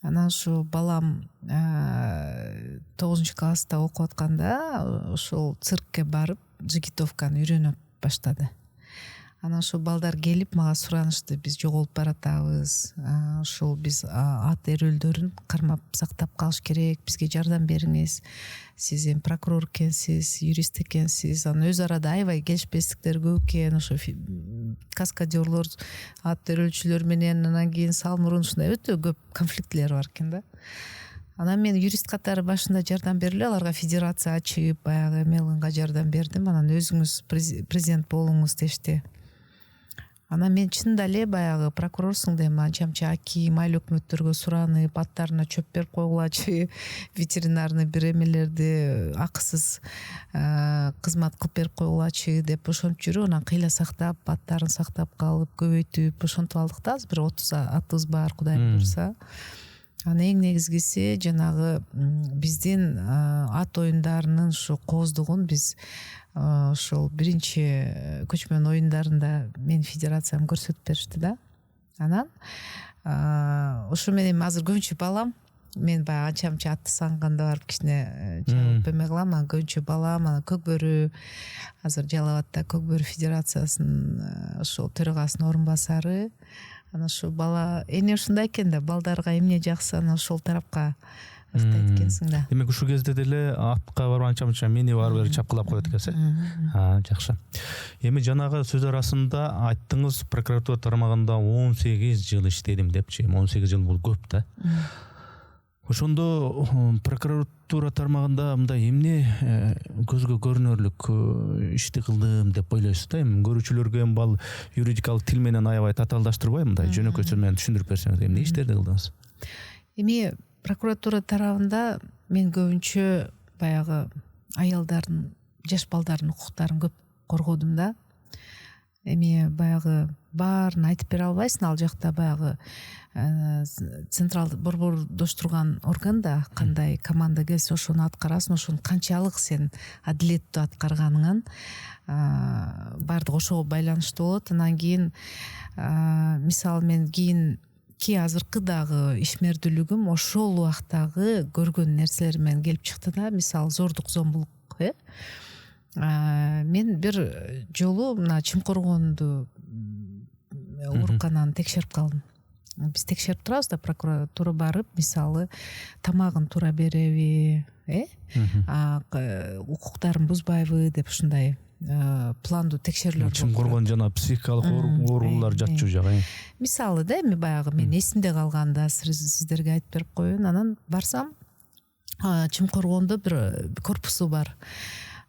Анан ушу балам 9-класста окуп атканда ошол циркке барып жигитовканы үйрөнүп баштады. Анан ошол балдар келип мага суранышты, биз жоголуп баратабыз, ошол биз ат эрөлдөрүн кармап сактап калыш керек, бизге жардам бериңиз, сиз эми прокурор экенсиз, юрист экенсиз. Анан өз арада аябай келишпестиктер көп экен, ошо каскадерлор, ат эрөлчүлөр менен, анан кийин салмурун ушундай өтө көп конфликтлер бар экен да. Анан мен юрист катары башында жардам берип эле аларга федерация ачып, баягы мелынга жардам бердим. Анан өзүңүз президент болуңуз дешти. Анан мен чынында эле баягы прокурорсуң дейм, анча-мынча аким, айыл өкмөттөргө суранып, аттарына чөп берип койгулачы, ветеринарный бир эмелерди акысыз кызмат кылып берип койгулачы деп ошонуп жүрүп, анан кыйла сактап, аттарын сактап калып, көбөйтүп ошентип алдык да. Азыр бир 30 атыбыз бар, Кудайым буйруса. Анан эң негизгиси жанагы биздин ат оюндарынын ушу кооздугун биз ошол биринчи көчмөн оюндарында мен федерациям көрсөтүп беришти да. Анан ошо менен азыр көбүнчө балам, мен баягы анча-мынча атты санганда барып кичине чабып эме кылам, анан көбүнчө балам, анан Көкбөрү, азыр Жалал Абадта Көкбөрү федерациясынын ошол төрагасынын орун басары. Анан ошо бала эне ушундай экен да, балдарга эмне жаксы, анан ошол тарапка ыктайт экенсиң да. Демек ушул кезде деле атка барып анча-мынча мени барып чапкылап коет экенсиз. Жакшы. Эми жанагы сөз арасында айттыңыз, прокуратура тармагында 18 жыл иштедим депчи. 18 жыл бул көп да. Ошондо прокуратура тармагында мындай эмне көзгө көрүнөрлүк ишти кылдым деп ойлойсуз да? Эми көрүүчүлөргө эми бул юридикалык тил менен аябай татаалдаштырбай, мындай жөнөкөй сөз менен түшүндүрүп берсеңиз, эмне иштерди кылдыңыз? Эми прокуратура тарабында мен көбүнчө баягы аялдардын, жаш балдардын укуктарын көп коргодум да. Эми баягы баарын айтып бере албайсың, ал жакта баягы централды борбордоштурган орган да, кандай команда келсе ошону аткарасың, ошону канчалык сен адилеттүү аткарганыңан баардыгы ошого байланыштуу болот. Анан кийин мисалы мен кийин азыркы дагы ишмердүүлүгүм ошол убактагы көргөн нерселер менен келип чыкты да. Мисалы зордук, зомбулук, мен бир жолу мына Чымкоргонду оорукананы текшерип калдым. Биз текшерип турабыз да, прокуратура барып, мисалы тамагын туура береби, укуктарын бузбайбы деп ушундай пландуу текшерүүлөр. Чымкоргон жана психикалык оорулар жатчу жагы. Мисалы да, эми баягы мен эсимде калганда сиздерге айтып берип коеюн. Анан барсам, Чымкоргондо бир корпусу бар.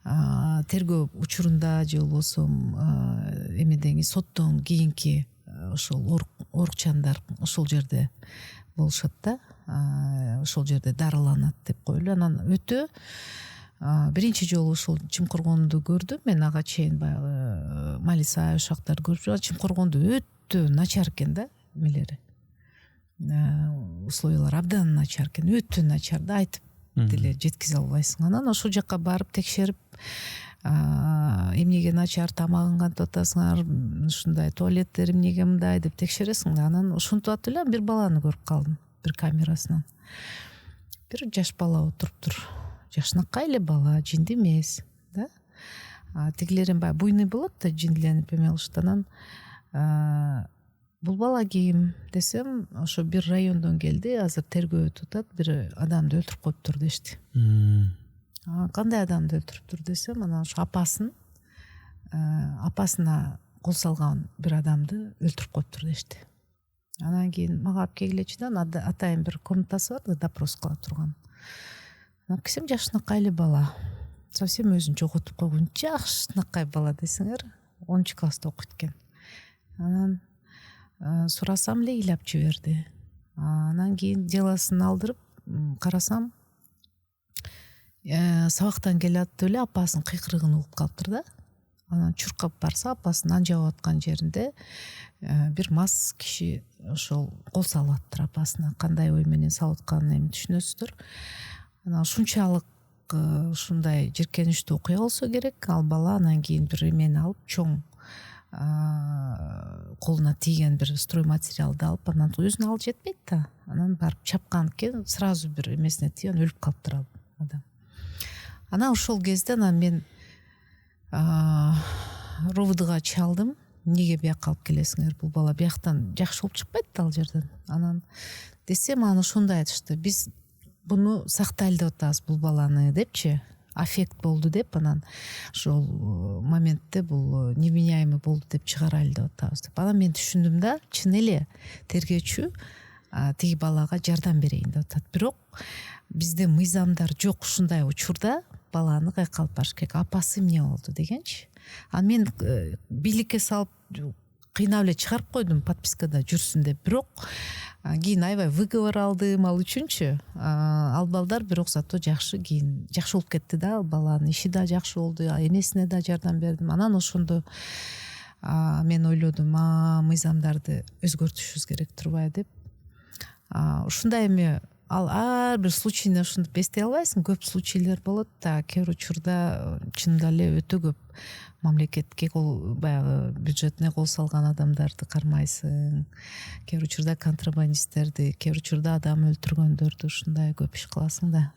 Тергөө учурунда же болбосо эмеден соттон кийинки ошол орукчандар ошол жерде болушат да, ошол жерде дарыланат деп коелу. Анан өтө биринчи жолу ушул Чымкоргонду көрдүм мен, ага чейин баягы Малиса ошактарды көрүп жүргөм. Чымкоргондо өтө начар экен да эмелери, условиялар абдан начар экен, өтө начар да, айтып деле жеткизе албайсың. Анан ошол жака барып текшерип, эмнеге начар, тамагын кантип атасыңар, ушундай туалеттер эмнеге мындай деп текшересиң да. Анан ошентип атып эле бир баланы көрүп калдым бир камерасынан. Бир жаш бала отуруптур, жакшынакай эле бала, жинди эмес да. Тигилерин баягы буйный болот да, жиндиленип эме кылышат. Анан бул бала ким десем, ошо бир райондон келди, азыр тергөө өтүп атат, бир адамды өлтүрүп коюптур дешти. Кандай адамды өлтүрүптүр десем, анан ошо апасына кол салган бир адамды өлтүрүп коюптур дешти. Анан кийин мага алып келгилечи да, атайын бир комнатасы бар да, допрос кыла турган. Алып келсем, жакшынакай эле бала, совсем өзүн жоготуп койгон жакшынакай бала десеңер, 10 класста окуйт экен. Анан сурасам эле ыйлап жиберди. Анан кийин делосын алдырып карасам, сабактан келатып эле апасынын кыйкырыгын угуп калыптыр да. Анан чуркап барса, апасынын анжап аткан жеринде бир мас киши ошол кол салып атыптыр апасына. Кандай ой менен салып атканын эми түшүнөсүздөр. Анан ушунчалык ушундай жиркеничтүү окуя болсо керек. Ал бала анан кийин бир эмени алып, чоң колуна тийген бир стройматериалды алып, анан өзүнө ал жетпейт да. Анан барып чапкан экен, сразу бир эмесине тийген, өлүп калыптыр ал адам. Анан ошол кезде мен РОВДга чалдым. Неге бияка алып келесиңер, бул бала бияктан жакшы болуп чыкпайт да ал жерден. Анан десем, аны ошондой айтышты: биз буну сактайлы деп атабыз, бул баланы депчи, аффект болду деп, анан ошол моментте бул невменяемый болду деп чыгарайлы деп атабыз деп. Анан мен түшүндүм да, чын эле тергөөчү тиги балага жардам берейин деп атат. Бирок бизде мыйзамдар жок ушундай учурда баланы каяка алып барыш керек, апасы эмне болду дегенчи. Анан мен бийликке салып кыйнап эле чыгарып койдум, подпискада жүрсүн деп. Бирок кийин аябай выговор алдым ал үчүнчү. Ал балдар бирок зато жакшы, кийин жакшы болуп кетти да, ал баланын иши да жакшы болду, энесине да жардам бердим. Анан ошондо мен ойлодум, мыйзамдарды өзгөртүшүбүз керек турбайбы деп. Ушундай эми ал ар бир случайны ушинтип эстей албайсың, көп случайлар болот да. Кээ бир учурда чынында эле өтө көп мамлекетке баягы бюджетине кол салган адамдарды кармайсың. Кээ бир учурда контрабандисттерди, кээ бир учурда адам өлтүргөндөрдү, ушундай көп иш кыласың да.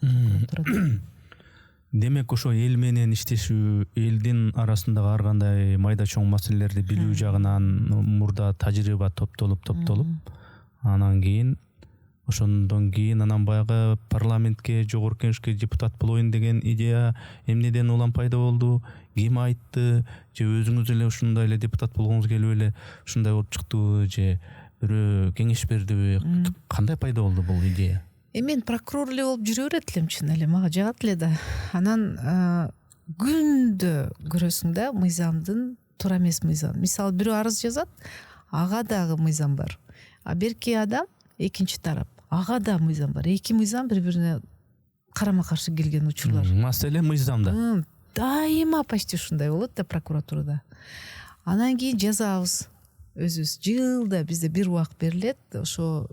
Демек ошо эл менен иштешүү, элдин арасындагы ар кандай майда чоң маселелерди билүү жагынан мурда тажрыйба топтолуп, анан кийин ошондон кийин анан баягы парламентке, жогорку кеңешке депутат болоюн деген идея эмнеден улам пайда болду? Ким айтты? Же өзүңүз эле ушундай эле депутат болгоңуз келип эле ушундай болуп чыктыбы? Же бирөө кеңеш бердиби? Кандай пайда болду бул идея? Мен прокурор эле болуп жүрө берет элем, чын эле мага жагат эле да. Анан күндө көрөсүң да мыйзамдын туура эмес мыйзам. Мисалы бирөө арыз жазат, ага дагы мыйзам бар. А берки адам, экинчи тарап, ага да мыйзам бар. Эки мыйзам бири-бирине карама каршы келген учурлар. Маселе мыйзамда. Дайыма почти ушундай болот да прокуратурада. Анан кийин жазабыз. Өзүбүз жылда бизде бир убак берилет. Ошо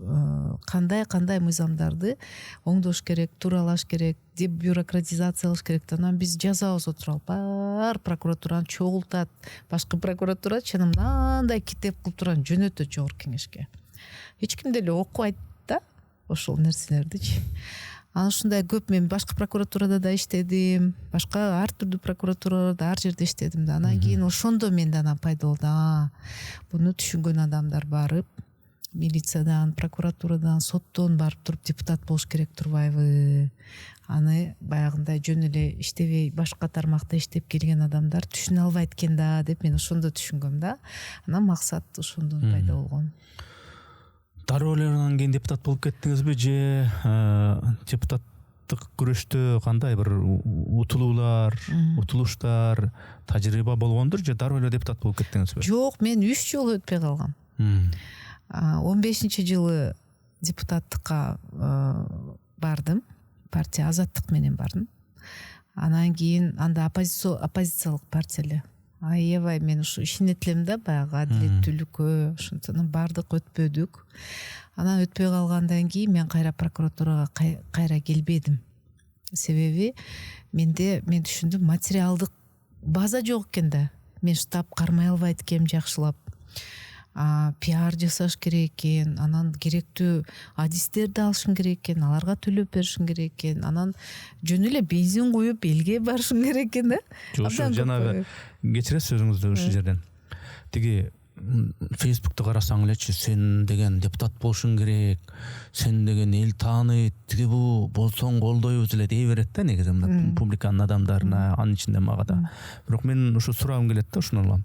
кандай мыйзамдарды оңдош керек, тууралаш керек, дебюрократизация кылыш керек. Анан биз жазабыз отуруп алып, бар прокуратураны чогултат. Башкы прокуратура чын мындай китеп кылып турган жөнөтөт жогорку кеңешке. Эч ким деле окубайт да ошол нерселердичи. Анан ушундай көп мен башкы прокуратурада да иштедим, башка ар түрдүү прокуратураларда ар жерде иштедим да. Анан кийин ошондо менде анан пайда болду. Буну түшүнгөн адамдар барып, милициядан, прокуратурадан, соттон барып туруп депутат болуш керек турбайбы? Аны баягындай жөн эле иштебей, башка тармакта иштеп келген адамдар түшүнө албайт экен да деп мен ошондо түшүнгөм да. Анан максат ошондон пайда болгон. Дароо эле анан кийин депутат болуп кеттиңизби же депутат депутаттык күрөштө кандай бир утулуулар, утулуштар, тажрыйба болгондур же дароо эле депутат болуп кеттиңизби? Жок, мен 3 жолу өтпөй калгам. 15-жылы депутаттыкка бардым, партия Азаттык менен бардым. Анан кийин анда оппозициялык партия эле. Аябай мен ушу ишенет элем да, баягы адилеттүүлүккө, ошондон бардык өтпөдүк. Анан өтпөй калгандан кийин мен кайра прокуратурага кайра келбедим. Себеби мен түшүндүм, материалдык база жок экен да. Мен штаб кармай албайт экенм жакшылап. Пиар жасаш керек экен, анан керектүү адистерди алышың керек экен, аларга төлөп беришиң керек экен, анан жөн эле бензин куюп элге барышың керек экен да. Ошо жанагы кечиресиз өзүңүздү ушул жерден. Тиги Фейсбукту карасаң элечи, сен деген депутат болушуң керек, сен деген эл тааныйт, тиги бул болсоң колдойбуз эле дей берет да, негизи публиканын адамдарына, анын ичинде мага да. Бирок мен ушу сурагым келет да, ушуну улам.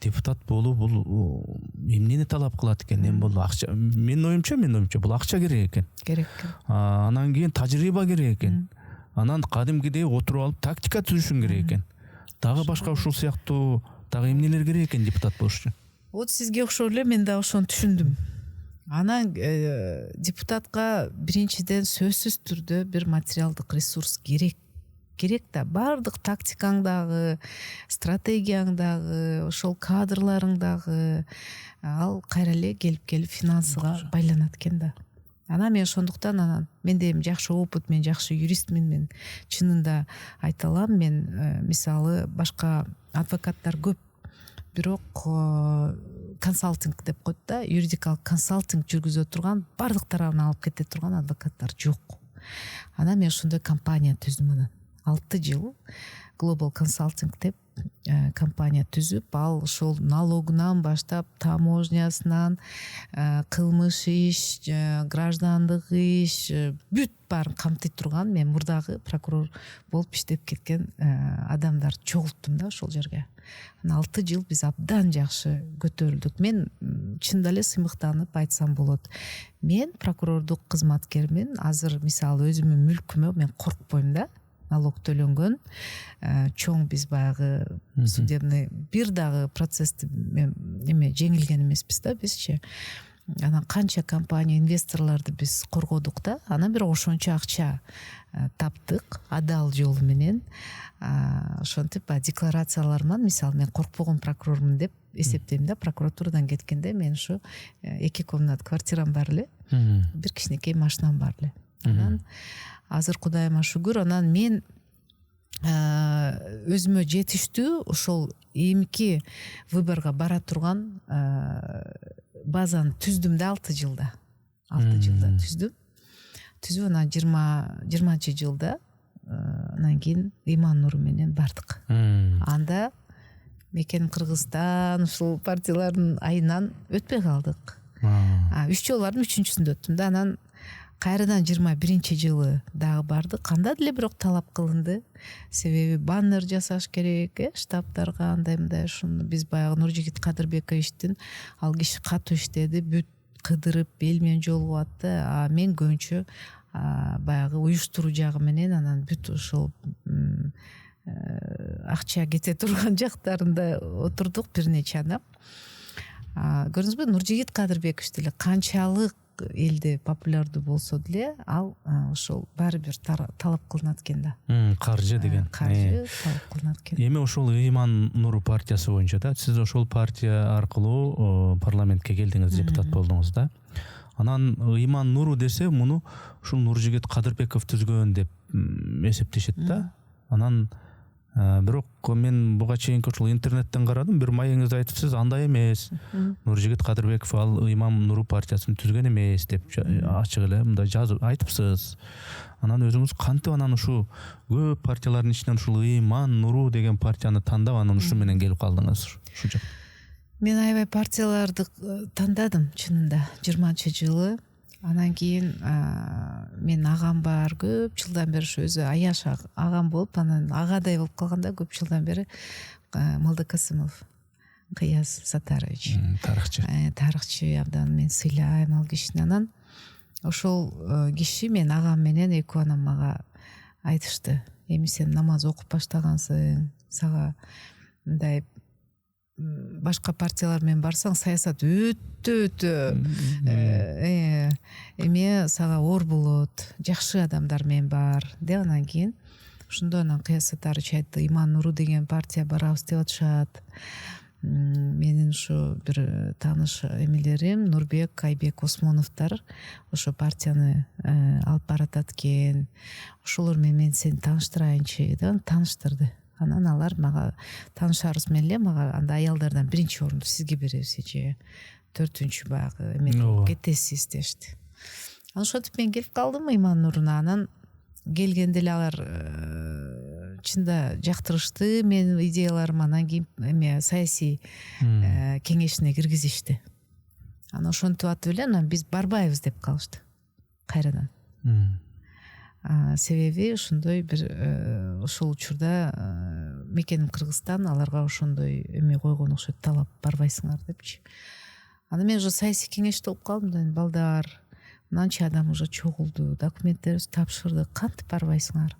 Депутат болуу бул эмнени талап кылат экен? Эми бул акча, менин оюмча бул акча керек экен. Керек. Анан кийин тажрыйба керек экен. Анан кадимкидей отуруп алып тактика түзүшүң керек экен. Дагы башка ушул сыяктуу дагы эмнелер керек экен депутат болуш үчүн? Вот сизге окшоп эле мен да ошону түшүндүм. Анан депутатка биринчиден сөзсүз түрдө бир материалдык ресурс керек да, бардык тактикаң дагы, стратегияң дагы, ошол кадрларың дагы ал кайра эле келип финансыга байланат экен да. Анан мен ошондуктан менде эми жакшы опыт, мен жакшы юристмин, мен чынында айта алам, мен мисалы башка адвокаттар көп, бирок консалтинг деп коет да, юридикалык консалтинг жүргүзө турган, бардык тарабын алып кете турган адвокаттар жок. Анан мен ошондой компания түздүм. Анан 6 жыл Global Consulting деп компания түзүп, ал ошол налогунан баштап, таможнясынан, кылмыш иш, граждандык иш, бүт баарын камтый турган, мен мурдагы прокурор болуп иштеп кеткен адамдар чогулттум да ошол жерге. 6 жыл биз абдан жакшы көтөрүлдүк. Мен чында эле сыймыктанып айтсам болот. Мен прокурордук кызматкермин. Азыр мисалы өзүмдүн мүлкүмө мен коркпойм да. Налог төлөнгөн, чоң биз баягы судебный бир дагы процессти эме жеңилген эмеспиз да бизчи. Анан канча компания, инвесторлорду биз коргодук да. Анан бирок ошончо акча таптык адал жол менен. Ошентип декларацияларыман, мисалы мен коркпогон прокурормун деп эсептейм да. Прокуратурадан кеткенде мен ушу 2 комнат квартирам бар эле, бир кичинекей машинам бар эле. Анан азыр Кудайыма шүгүр, анан мен өзүмө жетиштүү ошол эмки выборго бара турган базаны түздүм да 6 жылда. 6 жылда түздүм. Түзүп анан 20 жылда анан кийин Иман Нуру менен бардык. Анда мекеним Кыргызстан, ушул партиялардын айынан өтпөй калдык. 3 жолдун 3-үчүсүндө өттүм да. Анан кайрадан 21 жылы дагы бардык. Анда деле бирок талап кылынды. Себеби баннер жасаш керек, штабтарга андай-мындай. Ушуну биз баягы Нуржигит Кадырбековичтин, ал киши катуу иштеди, бүт кыдырып, эл менен жолугуп атты. Мен көбүнчө баягы уюштуруу жагы менен анан бүт ошол акча кете турган жактарында отурдук бир нече адам. Көрдүңүзбү, Нуржигит Кадырбекович деле канчалык элде популярдуу болсо деле ал ошол баары бир талап кылынат экен да. Каржы деген. Каржы талап кылынат экен. Эми ошол Иман Нуру партиясы боюнча да, сиз ошол партия аркылуу парламентке келдиңиз, депутат болдуңуз да. Анан Иман Нуру десе, муну ушул Нуржигит Кадырбеков түзгөн деп эсептешет да. Анан бирок мен буга чейинки ушул интернеттен карадым, бир маегиңизди айтыпсыз, андай эмес. Нуржигит Кадырбеков ал Иман Нуру партиясын түзгөн эмес деп ачык эле мындай жазып айтыпсыз. Анан өзүңүз кантип анан ушу көп партиялардын ичинен ушул Иман Нуру деген партияны тандап, анан ушу менен келип калдыңыз ушу жак? Мен аябай партияларды тандадым чынында 20-жылы. Анан кийин мен агам бар, көп жылдан бери өзү аяш агам болуп, анан агадай болуп калганда көп жылдан бери Молдокасымов Кыяз Сатарович. Тарыхчы абдан мен сыйлайм ал кишини. Анан ошол киши мен агам менен экөө анам мага айтышты, эми сен намаз окуп баштагансың, сага мындай башка партиялар менен барсаң саясат өтө эме сага оор болот, жакшы адамдар менен бар деп. Анан кийин ошондо анан кыясаттары айтты, Иман Нуру деген партия барабыз деп атышат. Менин ушу бир тааныш эмелерим Нурбек, Айбек Осмоновдор ошо партияны алып баратат экен. Ошолор менен мен сени тааныштырайынчы деп тааныштырды. Анан алар мага таанышарыбыз менен эле мага анда аялдардан биринчи орунду сизге беребиз, же 4-үнчү баягы эме кетесиз дешти. Анан ошентип мен келип калдым Иман Нуруна. Анан келгенде эле алар чында жактырышты менин идеяларым. Анан кийин эме саясий кеңешине киргизишти. Анан ошентип атып эле анан биз барбайбыз деп калышты кайрадан. Себеби ошондой бир ошол учурда мекеним Кыргызстан, аларга ошондой эме койгон окшойт, талап барбайсыңар депчи. Анан мен уже саясий кеңеште болуп калдым. Балдар, мынанча адам уже чогулду, документтерибизди тапшырдык, кантип барбайсыңар?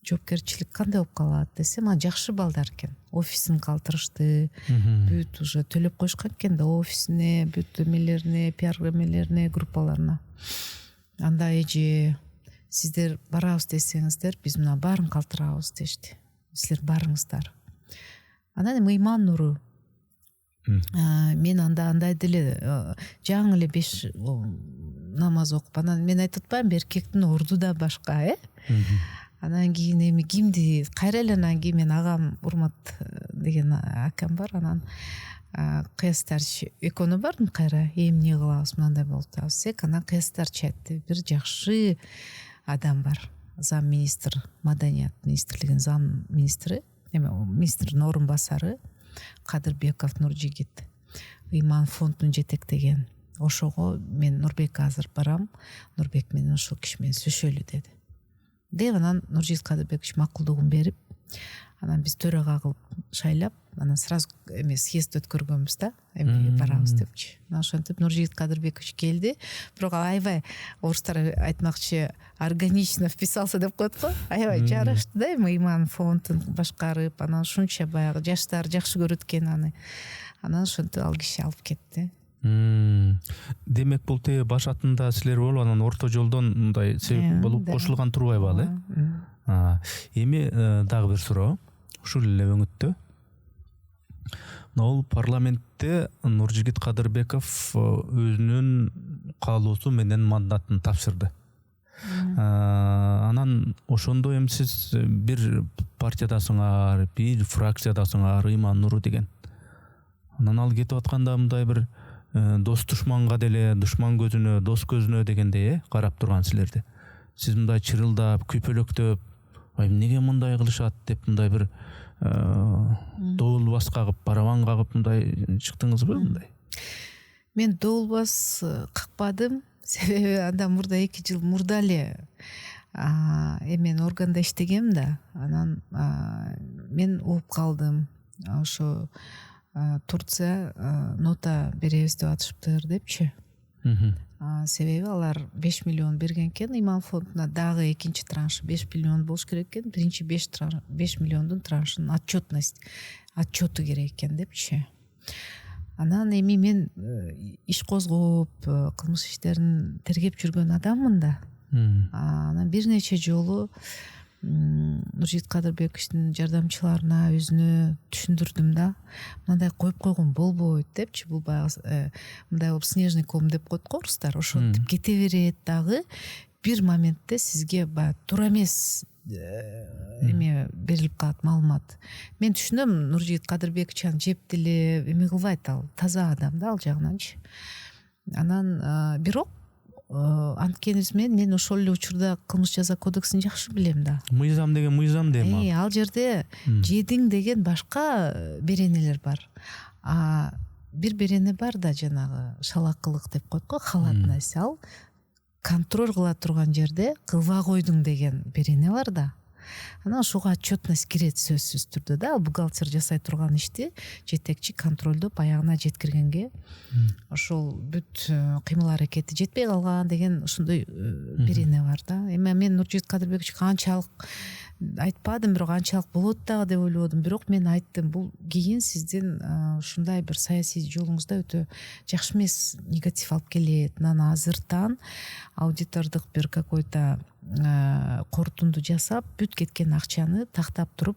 Жоопкерчилик кандай болуп калат десем, жакшы балдар экен. Офисин калтырышты, бүт уже төлөп коюшкан экен да офисине, бүт эмелерине, пиар эмелерине, группаларына. Анда эже сиздер барабыз десеңиздер, биз мына баарын калтырабыз дешти. Силер барыңыздар. Анан эми Иман Нуру. Мен анда андай деле жаңы эле 5 намаз окуп, анан мен айтып атпаймынбы, эркектин орду да башка, Анан кийин эми кимди кайра эле анан кийин мен агам Урмат деген акам бар, анан кыястарчы экөөнү бардым кайра, эмне кылабыз, мындай болуп атабыз. Анан кыястарчы айтты, бир жакшы адам бар, зам министр, маданият министрлигинин зам министри, министрдин орун басары Кадырбеков Нуржигит, Иман фондун жетектеген. Ошого мен Нурбек азыр барам, Нурбек менен ошол киши менен сүйлөшөлү деди. Деп анан Нуржигит Кадырбекович макулдугун берип, анан биз төрага кылып шайлап, анан сразу эме съезд өткөргөнбүз да, эми барабыз депчи. Анан ошентип Нуржигит Кадырбекович келди. Бирок аябай орустар айтмакчы органично вписался деп коет го. Аябай жарашты да, эми Иман фондун башкарып, анан ушунча баягы жаштар жакшы көрөт экен аны. Анан ошентип ал киши алып кетти. Демек бул те башатында силер болуп, анан орто жолдон мындай себеп болуп кошулган турбайбы ал, Эми дагы бир суроо. Ушул эле өңүттө ол парламентте Нуржигит Кадырбеков өзүнүн каалоосу менен мандатын тапшырды. Анан ошондо эми сиз бир партиядасыңар, бир фракциядасыңар, Иман Нуру деген. Анан ал кетип атканда мындай бир дос душманга деле, душман көзүнө, дос көзүнө дегендей карап турган силерди. Сиз мындай чырылдап, күпөлөктөп, эмнеге мындай кылышат деп мындай бир доолбас кагып, барабан кагып мындай чыктыңызбы мындай? Мен доолбас какпадым, себеби андан мурда 2 жыл мурда эле мен органда иштегем да. Анан мен угуп калдым. Ошо Турция нота беребиз деп атышыптыр депчи. Себеби алар 5 миллион берген экен Иман фондуна, дагы экинчи транш 5 миллион болуш керек экен. Биринчи 5 миллиондун траншынын отчету керек экен депчи. Анан эми мен иш козгоп, кылмыш иштерин тергеп жүргөн адаммын да. Анан бир нече жолу Нуржигит Кадырбековичтин жардамчыларына өзүнө түшүндүрдүм да. Мындай коюп койгон болбойт депчи. Бул баягы мындай болуп снежный ком деп коет го орустар. Ошентип кете берет дагы. Бир моментте сизге баягы туура эмес эме берилип калат маалымат. Мен түшүнөм, Нуржигит Кадырбекович аны жеп деле эме кылбайт, ал таза адам да ал жагынанчы. Анан бирок анткенибиз мен ошол эле учурда кылмыш жаза кодексин жакшы билем да. Мыйзам деген мыйзам дейм. Ал жерде жедиң деген башка беренелер бар. Бир берене бар да, жанагы шалакылык деп коет го, халатность. Ал контроль кыла турган жерде кылбай койдуң деген берене бар да. анан ошого отчетность кирет сөзсүз түрдө да. Ал бухгалтер жасай турган ишти жетекчи контролдоп аягына жеткиргенге ошол бүт кыймыл аракети жетпей калган деген ушундай бирине бар да. Эми мен Нуржигит Кадырбекович канчалык айтпадым, бирок анчалык болот дагы деп ойлодум. Бирок мен айттым, бул кийин сиздин ушундай бир саясий жолуңузда өтө жакшы эмес негатив алып келет. Анан азыртан аудитордук бир какой-то корутунду жасап, бүт кеткен акчаны тактап туруп,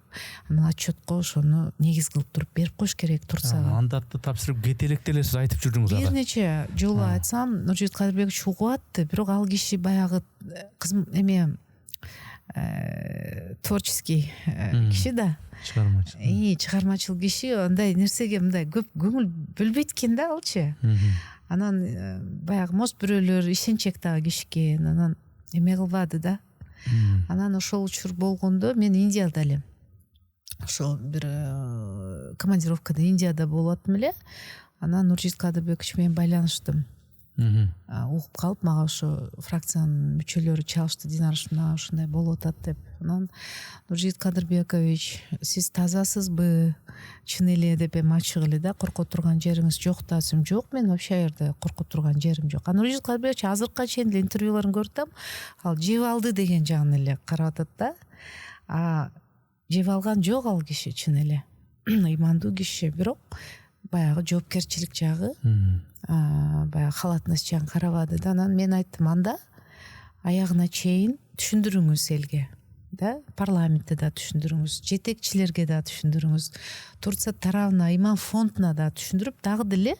анан отчетко ошону негиз кылып туруп берип коюш керек турса. Мандатты тапшырып кете электе эле сиз айтып жүрдүңүз ага. Бир нече жолу айтсам, Нуржигит Кадырбекович угуп атты, бирок ал киши баягы эме творческий киши да. Чыгармачыл киши, андай нерсеге мындай көп көңүл бөлбөйт экен да алчы. Анан баягы может бирөөлөр ишенчек дагы кишкен, анан эме кылбады да. Анан ошол учур болгондо мен Индияда элем. Ошол бир командировкада Индияда болуп аттым эле. Анан Нуржигит Кадырбекович менен байланыштым. Угуп калып, мага ошо фракциянын мүчөлөрү чалышты, Динара ушундай болуп атат деп. Анан Нуржигит Кадырбекович, сиз тазасызбы, чын эле деп эми ачык эле да, коркот турган жериңиз жок да. Жок, мен вообще жерде коркот турган жерим жок. Нуржигит Кадырбекович азыркыга чейин эле интервьюларын көрүп, ал жеп алды деген жагын эле карап атат да. Жеп алган жок ал киши, чын эле ыймандуу киши, бирок баягы жоопкерчилик жагы, баягы халатность жагын карабады да. Анан мен айттым, анда аягына чейин түшүндүрүңүз элге да, парламентте да түшүндүрүңүз, жетекчилерге да түшүндүрүңүз, Турция тарабына, Иман фондуна да түшүндүрүп, дагы деле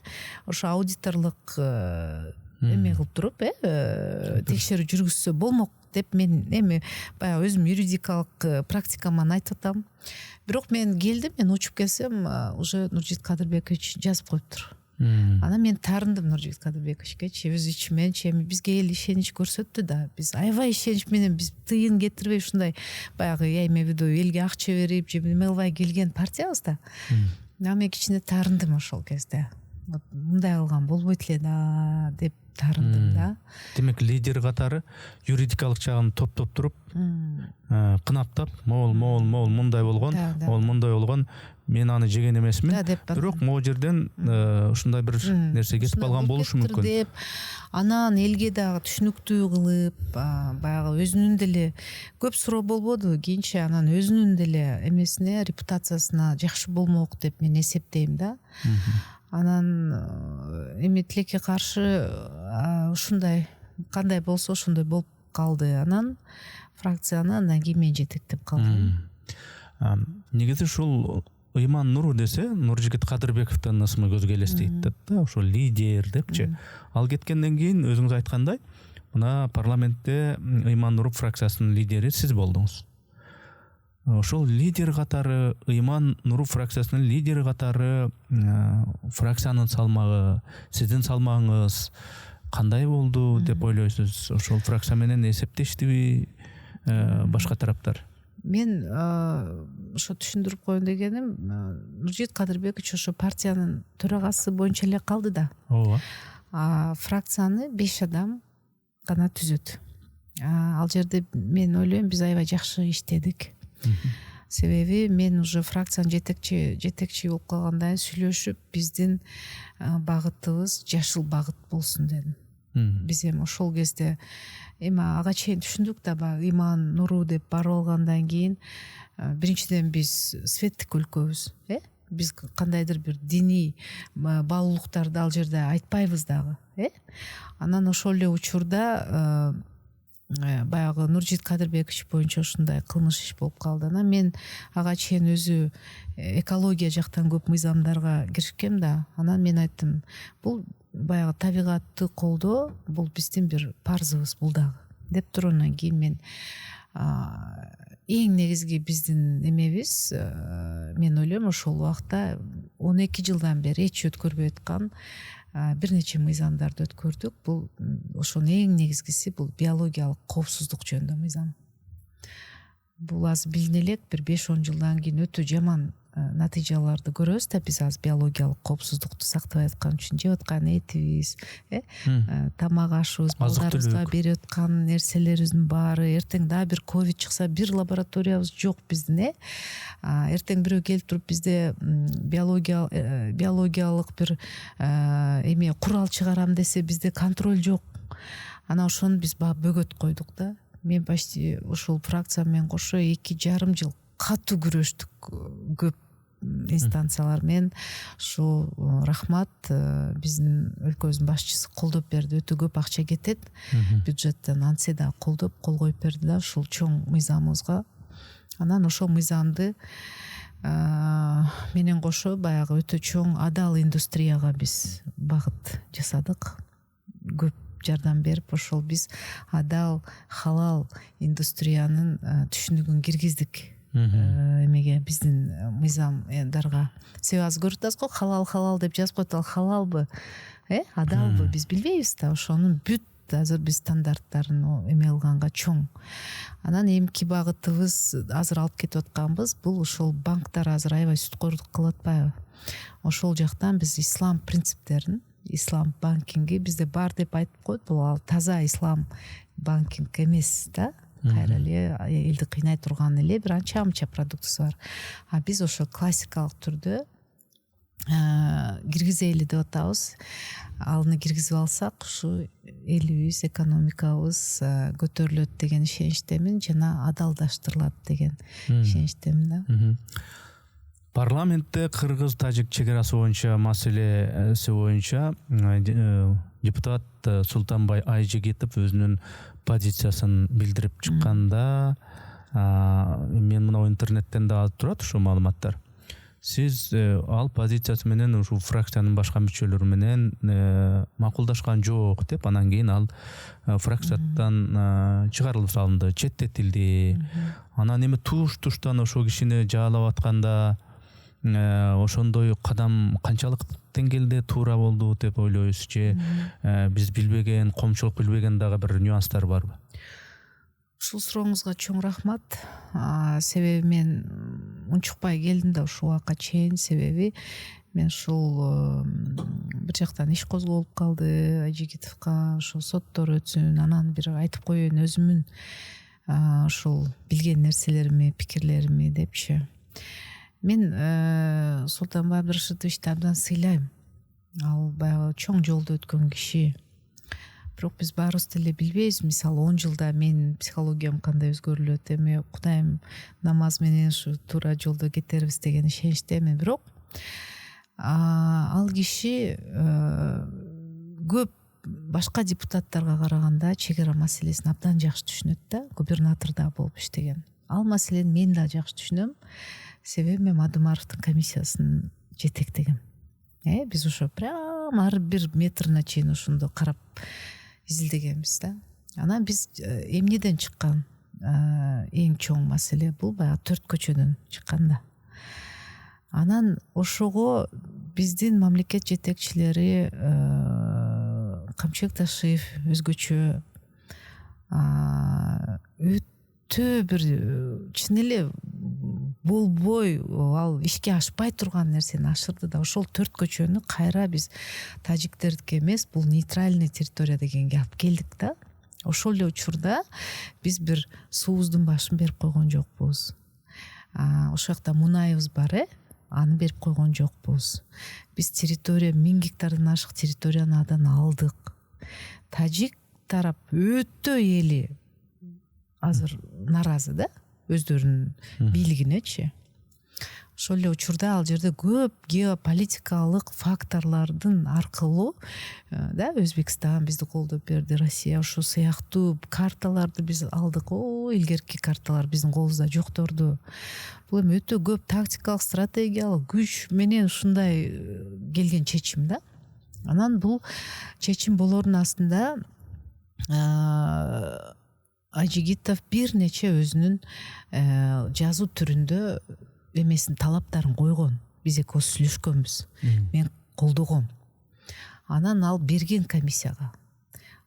ошо аудиторлук эме кылып туруп, текшерүү жүргүзсө болмок деп мен эми баягы өзүм юридикалык практикаман айтып атам. Бирок мен келдим, мен учуп келсем, уже Нуржигит Кадырбекович жазып коюптур. Анан мен таарындым Нуржигит Кадырбековичке, өз ичимен, эми бизге эл ишенич көрсөттү да. Биз аябай ишенич менен, биз тыйын кетирбей ушундай баягы я имею в виду элге акча берип, же неме кылбай келген партиябыз да. Анан мен кичине таарындым ошол кезде. Мындай кылган болбойт эле да деп таарындым да. Демек лидер катары юридикалык жагын топтоп туруп, кынаптап, могул мындай болгон, ол мындай болгон, мен аны жеген эмесмин. Бирок могу жерден ушундай бир нерсе кетип калган болушу мүмкүн деп, анан элге дагы түшүнүктүү кылып, баягы өзүнүн деле көп суроо болбоду, кийинче анан өзүнүн деле эмесине, репутациясына жакшы болмок деп мен эсептейм да. Анан эми тилекке каршы ушундай кандай болсо ошондой болуп калды. Анан фракцияны андан кийин мен жетектеп калдым. Негизи ушул Ыйман Нуру десе, Нуржигит Кадырбековдун ысымы көзгө элестейт да, ошол лидер депчи. Ал кеткенден кийин өзүңүз айткандай, мына парламентте Ыйман Нуру фракциясынын лидери сиз болдуңуз. Ошол лидер катары, Ыйман Нуру фракциясынын лидери катары фракциянын салмагы, сиздин салмагыңыз кандай болду деп ойлойсуз? Ошол фракция менен эсептештиби башка тараптар? Мен ошо түшүндүрүп коеюн дегеним, Нуржигит Кадырбекович ошо партиянын төрагасы боюнча эле калды да. Ооба. Фракцияны 5 адам гана түзөт. Ал жерде мен ойлойм, биз аябай жакшы иштедик. Себеби мен уже фракциянын жетекчи болуп калгандан сүйлөшүп, биздин багытыбыз жашыл багыт болсун дедим. Биз эми ошол кезде эми ага чейин түшүндүк да, баягы Ыйман Нуру деп барып алгандан кийин биринчиден биз светтик өлкөбүз, биз кандайдыр бир диний баалуулуктарды ал жерде айтпайбыз дагы, Анан ошол эле учурда баягы Нуржигит Кадырбекович боюнча ушундай кылмыш иш болуп калды. Анан мен ага чейин өзү экология жактан көп мыйзамдарга киришкем да. Анан мен айттым, бул баягы табигатты колдоо, бул биздин бир парзыбыз бул дагы деп тургандан кийин мен эң негизги биздин эмебиз, мен ойлойм ошол убакта 12 жылдан бери эч өткөрбөй аткан бир нече мыйзамдарды өткөрдүк. Бул ошонун эң негизгиси бул биологиялык коопсуздук жөнүндө мыйзам. бул азыр билине элек бир 5-10 жылдан кийин өтө жаман натыйжаларды көрөбүз да. Биз азыр биологиялык коопсуздукту сактабай аткан үчүн жеп аткан этибиз, тамак ашыбыз, балдарыбызга берип аткан нерселерибиздин баары, эртең дагы бир ковид чыкса бир лабораториябыз жок биздин, эртең бирөө келип туруп бизде биологиялык бир эме курал чыгарам десе бизде контроль жок. Анан ошону биз бөгөт койдук да. Мен почти ушул фракция менен кошо 2,5 жыл катуу күрөштүк көп инстанциялар менен. Ушу рахмат, биздин өлкөбүздүн башчысы колдоп берди. Өтө көп акча кетет бюджеттен, антсе да колдоп кол коюп берди да ушул чоң мыйзамыбызга. Анан ошол мыйзамды менен кошо баягы өтө чоң адал индустрияга биз багыт жасадык. Көп жардам берип ошол биз адал, халал индустриянын түшүнүгүн киргиздик эмеге, биздин мыйзамдарга. Себеби азыр көрүп атасыз го, халал деп жазып коет, ал халалбы, адалбы биз билбейбиз да. Ошонун бүт азыр биз стандарттарын эме кылганга чоң. Анан эмки багытыбыз азыр алып кетип атканбыз, бул ошол банктар азыр аябай сүткөрлүк кылып атпайбы? Ошол жактан биз ислам принциптерин, ислам банкинги бизде бар деп айтып коет. Бул ал таза ислам банкинг эмес да. Кайра эле элди кыйнай турган эле бир анча продуктысы бар. А биз ошо классикалык түрдө киргизели деп атабыз. Аны киргизип алсак, ушу элибиз, экономикабыз көтөрүлөт деген ишеничтемин жана адалдаштырылат деген ишеничтемин да. Парламентте кыргыз-тажик чекарасы боюнча маселеси боюнча депутат Султанбай Айжигитов өзүнүн позициясын билдирип чыкканда, мен мына интернеттен да алып турат ушул маалыматтар. Сиз ал позициясы менен ушул фракциянын башка мүчөлөрү менен макулдашкан жок деп, анан кийин ал фракциядан чыгарылып салынды, четтетилди. Анан эми туштан ошол кишини жаалап атканда ошондой кадам канчалык деңгээлде туура болду деп ойлойсуз, же биз билбеген, коомчулук билбеген дагы бир нюанстар барбы? Ушул сурооңузга чоң рахмат. Себеби мен унчукпай келдим да ушул убакка чейин. Себеби мен ушул бир жактан иш козголуп калды Айжигитовго, ошол соттор өтсүн, анан бир айтып коеюн өзүмүн ушул билген нерселерими, пикирлерими депчи. Мен Султанбай Абдрашитовичти абдан сыйлайм. Ал баягы чоң жолду өткөн киши. Бирок биз баарыбыз деле билбейбиз. Мисалы 10 жылда мен психологиям кандай өзгөрүлөт, эми Кудайым намаз менен ушу туура жолдо кетербиз деген ишеничтемин. Бирок ал киши көп башка депутаттарга караганда чегара маселесин абдан жакшы түшүнөт да. Губернатор да болуп иштеген. Ал маселени мен да жакшы түшүнөм. Себеби мен Мадумаровдун комиссиясын жетектегем. Биз ошо прямо ар бир метрине чейин ошондо карап изилдегенбиз да. Анан биз эмнеден чыккан эң чоң маселе бул баягы 4 көчөдөн чыккан да. Анан ошого биздин мамлекет жетекчилери Камчыбек Ташиев өзгөчө өтө бир чын эле болбой, ал ишке ашпай турган нерсени ашырды да. Ошол 4 көчөнү кайра биз тажиктердики эмес, бул нейтральный территория дегенге алып келдик да. Ошол эле учурда биз бир суубуздун башын берип койгон жокпуз. Ошол жакта мунайыбыз бар, аны берип койгон жокпуз. Биз территория 1000 гектардан ашык территорияны адан алдык. Тажик тарап өтө эли азыр наразы да, өздөрүнүн бийлигинечи. Ошол эле учурда ал жерде көп геополитикалык факторлордун аркылуу да, Өзбекстан бизди колдоп берди, Россия ошол сыяктуу карталарды биз алдык. Илгерки карталар биздин колубузда жокторду. Бул эми өтө көп тактикалык, стратегиялык күч менен ушундай келген чечим да. Анан бул чечим болоордун астында Айжигитов бир нече өзүнүн жазуу түрүндө эмесин, талаптарын койгон. Биз экөөбүз сүйлөшкөнбүз. Мен колдогом. Анан ал берген комиссияга.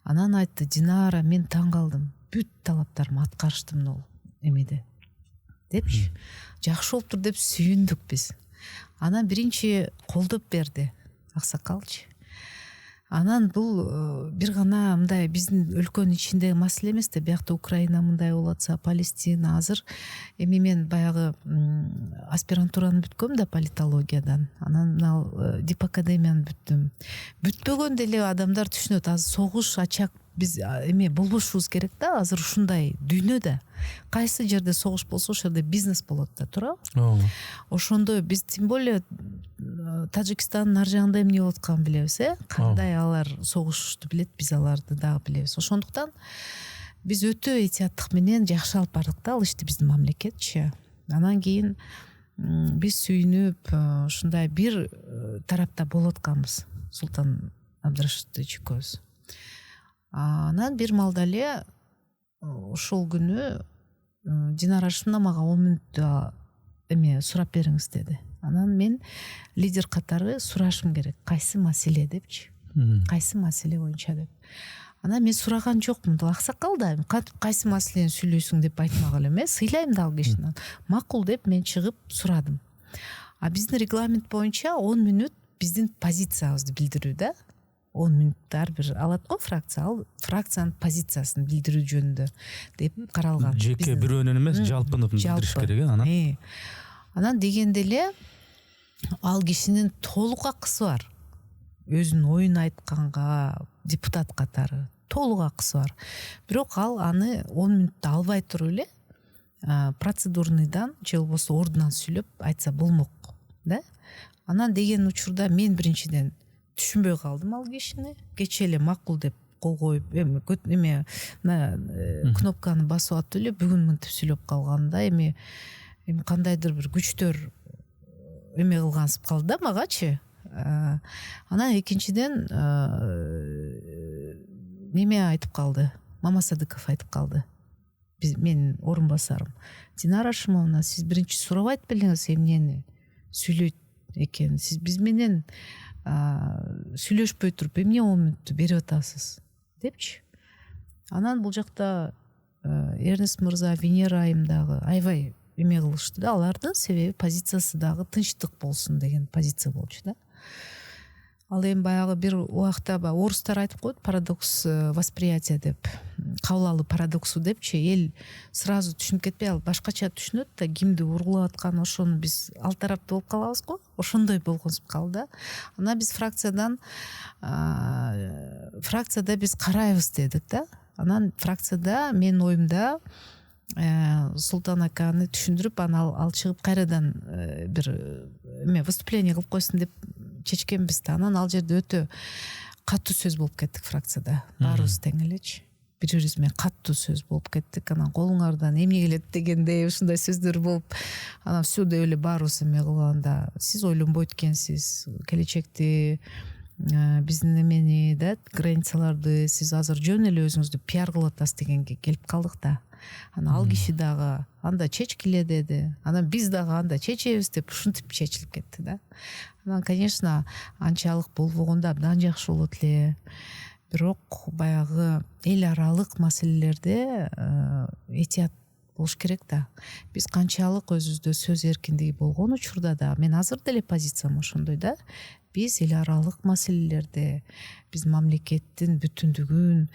Анан айтты: Динара, мен таң калдым. Бүт талаптарымды аткарыштым ол эмеде. депчи. Жакшы болуптур деп сүйүндүк биз. Анан биринчи колдоп берди аксакалчы. Анан бул бир гана мындай биздин өлкөнүн ичиндеги маселе эмес да, биякта Украина мындай болуп атса, Палестина азыр. Эми мен баягы аспирантураны бүткөм да политологиядан. Анан мына Дипакадемияны бүттүм. Бүтпөгөн деле адамдар түшүнөт, азыр согуш ачак биз эме болбошубуз керек да, азыр ушундай дүйнөдө. Кайсы жерде согуш болсо ошол жерде бизнес болот да, туурабы? Ошондо биз тем более Тажикстандын ар жагында эмне болуп атканын билебиз, кандай алар согушту билет, биз аларды дагы билебиз. Ошондуктан биз өтө этияттык менен жакшы алып бардык да ал ишти биздин мамлекетчи. Анан кийин биз сүйүнүп ушундай бир тарапта болуп атканбыз, Султан Абдрашидович экөөбүз. Анан бир маалда эле ошол күнү Динара Ашымовна мага 10 мүнөттө эме сурап бериңиз деди. Анан мен лидер катары сурашым керек, кайсы маселе депчи. Кайсы маселе боюнча деп. Анан мен сураган жокмун, аксакал да кантип кайсы маселени сүйлөйсүң деп айтмак элем, сыйлайм да ал кишини. Макул деп мен чыгып сурадым. Биздин регламент боюнча 10 мүнөт биздин позициябызды билдирүү да. 10 мүнөт ар бир алат го фракция, ал фракциянын позициясын билдирүү жөнүндө деп каралган. Жеке бирөөнүн эмес, жалпыны билдириш керек, анан. Анан дегенде эле ал кишинин толук акысы бар. Өзүнүн оюн айтканга депутат катары толук акысы бар. Бирок ал аны 10 мүнөттө албай туруп эле процедурныйдан же болбосо ордунан сүйлөп айтса болмок, да? Анан деген учурда мен биринчиден түшүнбөй калдым ал кишини. Кече эле макул деп кол коюп эме кнопканы басып атып эле бүгүн мынтип сүйлөп калганда эми кандайдыр бир күчтөр эме кылгансып калды да магачы. Анан экинчиден неме айтып калды, Мамасадыков айтып калды. Менин орун басарым. Динара Ашымовна, сиз биринчи сурабайт белеңиз эмнени сүйлөйт экен. Сиз биз менен сүйлөшпөй туруп эмне 10 мүнөттү берип атасыз депчи. Анан бул жакта Эрнест мырза, Венера айым дагы аябай эме кылышты да, алардын себеби позициясы дагы тынчтык болсун деген позиция болчу да. Ал эми баягы бир убакта орустар айтып коет, парадокс восприятия деп, кабыл алуу парадоксу депчи. Эл сразу түшүнүп кетпей, ал башкача түшүнөт да, кимди ургулап атканын, ошону биз ал тарапта болуп калабыз го. Ошондой болгонсуп калды. Анан биз фракцияда биз карайбыз дедик да. Анан фракцияда менин оюмда Султан аканы түшүндүрүп, анан ал чыгып кайрадан бир эме выступление кылып койсун деп чечкенбиз да. Анан ал жерде өтө катуу сөз болуп кеттик фракцияда. Баарыбыз тең элечи. Бири-бирибиз менен катуу сөз болуп кеттик. Анан колуңардан эмне келет дегендей ушундай сөздөр болуп, анан все деп эле баарыбыз эме кылып, анда сиз ойлонбойт экенсиз, келечекти биздин эмени да, границаларды сиз азыр жөн эле өзүңүздү пиар кылып атасыз дегенге келип калдык да. Анан ал киши дагы анда чечкиле деди. Анан биз дагы анда чечебиз деп ушинтип чечилип кетти да. Анан, конечно, анчалык болбогондо абдан жакшы болот эле. Бирок баягы эл аралык маселелерде этият болуш керек да. Биз канчалык өзүбүздө сөз эркиндиги болгон учурда да, мен азыр деле позициям ошондой да. Биз эл аралык маселелерде, биздин мамлекеттин бүтүндүгүн,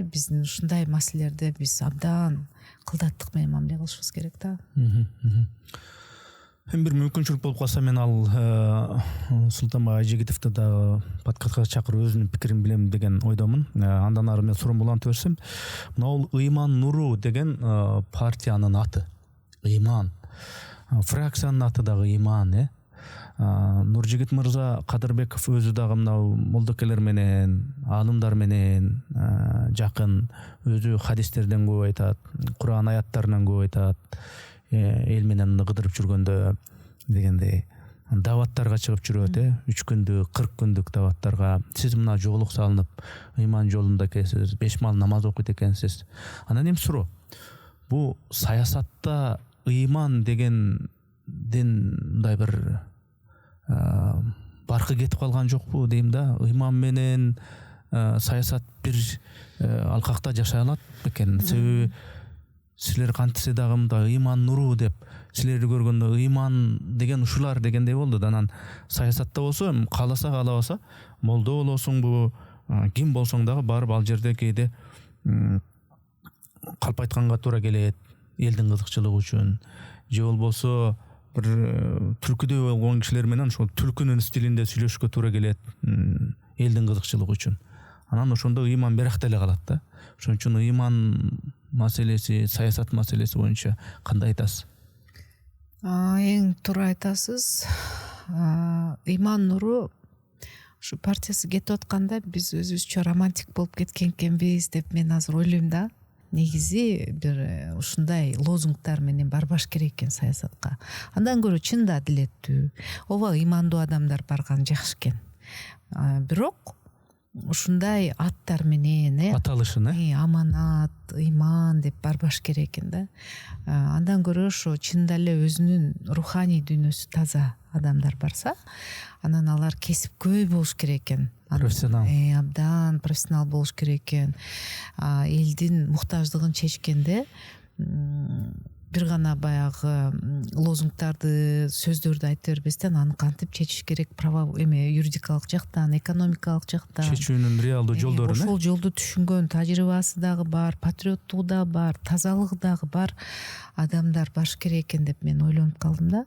биздин ушундай маселелерде биз абдан кылдаттык менен мамиле кылышыбыз керек да. Эми бир мүмкүнчүлүк болуп калса, мен ал Султанбай Айжигитовду дагы подкастка чакырып өзүнүн пикирин билем деген ойдомун. Андан ары мен суроомду улантып берсем, мына бул Ыйман Нуру деген партиянын аты. Ыйман. Фракциянын аты дагы Ыйман, Нуржигит мырза Кадырбеков өзү дагы мынау молдокелер менен, аалымдар менен жакын, өзү хадистерден көп айтат, Куран аяттарынан көп айтат, эл менен кыдырып жүргөндө дегендей даваттарга чыгып жүрөт, 3 күндүк, 40 күндүк даваттарга. Сиз мына жоолук салынып, ыйман жолунда экенсиз, 5 маал намаз окуйт экенсиз. Анан эми суроо, бул саясатта ыйман дегенден мындай бир баркы кетип калган жокпу дейм да. Ыйман менен саясат бир алкакта жашай алат бекен. Себеби силер кантсе дагы мындай ыйман нуру деп силерди көргөндө ыйман деген ушулар дегендей болду да. Анан саясатта болсо кааласа каалабаса молдо болосуңбу ким болсоң дагы барып ал жерде кейде калп айтканга туура келет элдин кызыкчылыгы үчүн, же болбосо бир түлкүдө болгон кишилер менен ошол түлкүнүн стилинде сүйлөшкө туура келет элдин кызыкчылыгы үчүн. Анан ошондо ыйман биякта эле калат да. Ошон үчүн ыйман маселеси, саясат маселеси боюнча кандай айтасыз? Эң туура айтасыз. Ыйман нуру ушу партиясы кетип атканда биз өзүбүзчө романтик болуп кеткен экенбиз деп мен азыр ойлойм да. Негизи бир ушундай лозунгтар менен барбаш керек экен саясатка. Андан көрө чында адилеттүү, ооба ыймандуу адамдар барган жакшы экен. Бирок ушундай аттар менен аталышын аманат, ыйман деп барбаш керек экен да. Андан көрө ошо чында эле өзүнүн руханий дүйнөсү таза адамдар барса, анан алар кесипкөй болуш керек экен. Профессионал. Абдан профессионал болуш керек экен. Элдин муктаждыгын чечкенде бир гана баягы лозунгтарды, сөздөрдү айта бербестен аны кантип чечиш керек, право юридикалык жактан, экономикалык жактан чечүүнүн реалдуу жолдорун ошол жолду түшүнгөн, тажрыйбасы дагы бар, патриоттугу да бар, тазалыгы дагы бар адамдар баш керек экен деп мен ойлонуп калдым да.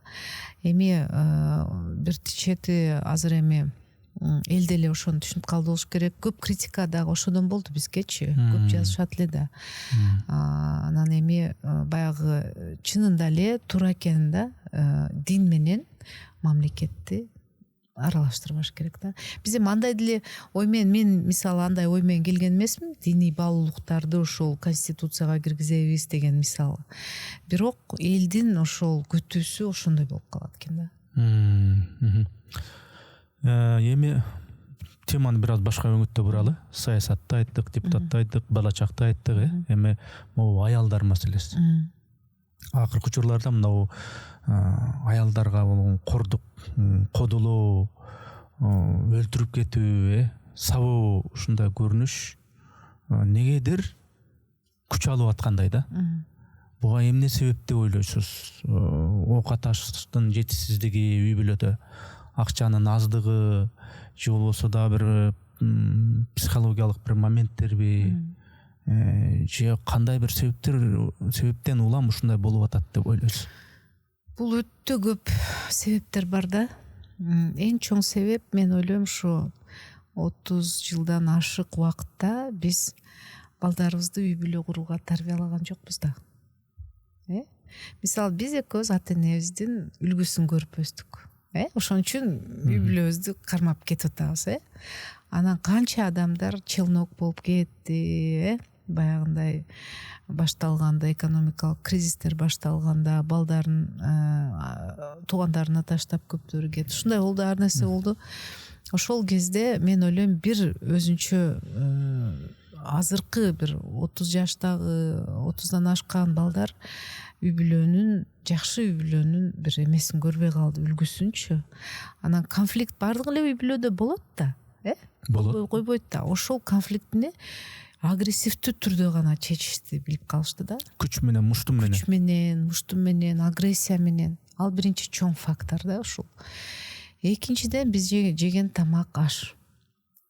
Бир чети азыр эл деле ошону түшүнүп калды болуш керек. Көп критика дагы ошодон болду бизгечи. Көп жазышат эле да. Анан баягы чынында эле туура экен да. Дин менен мамлекетти аралаштырбаш керек да. Биз андай деле ой менен, мен мисалы андай ой менен келген эмесмин. Диний баалуулуктарды ошол конституцияга киргизебиз деген мисалы. Бирок элдин ошол күтүүсү ошондой болуп калат экен да. Эми теманы бир аз башка өңүттө буралы. Саясатты айттык, депутатты айттык, бала чакты айттык. Эми могу аялдар маселеси. Акыркы учурларда мынау аялдарга болгон кордук, кодулоо, өлтүрүп кетүү, сабоо ушундай көрүнүш негедир күч алып аткандай да. Буга эмне себеп деп ойлойсуз? Оокат аштын жетишсиздиги, үй бүлөдө акчанын аздыгы, же болбосо да бир психологиялык бир моменттерби, же кандай бир себептен улам ушундай болуп атат деп ойлойсуз? Бул өтө көп себептер бар да. Эң чоң себеп, мен ойлойм, ушу 30 жылдан ашык убакытта биз балдарыбызды үй бүлө курууга тарбиялаган жокпуз да. Мисалы биз экөөбүз ата энебиздин үлгүсүн көрүп өстүк. Ошон үчүн үй бүлөбүздү кармап кетип атабыз. Анан канча адамдар челнок болуп кетти, баягындай башталганда, экономикалык кризистер башталганда балдарын туугандарына таштап көптөрү кетти. Ушундай болду, ар нерсе болду. Ошол кезде мен ойлойм, бир өзүнчө азыркы бир 30 жаштагы, 30дан ашкан балдар үй бүлөнүн, жакшы үй бүлөнүн бир эмесин көрбөй калды, үлгүсүнчү. Анан конфликт бардык эле үй бүлөдө болот да, болбой койбойт да. Ошол конфликтини агрессивдүү түрдө гана чечишти билип калышты да. Күч менен, муштум менен. Күч менен, муштум менен, агрессия менен. Ал биринчи чоң фактор да ушул. Экинчиден биз жеген тамак аш.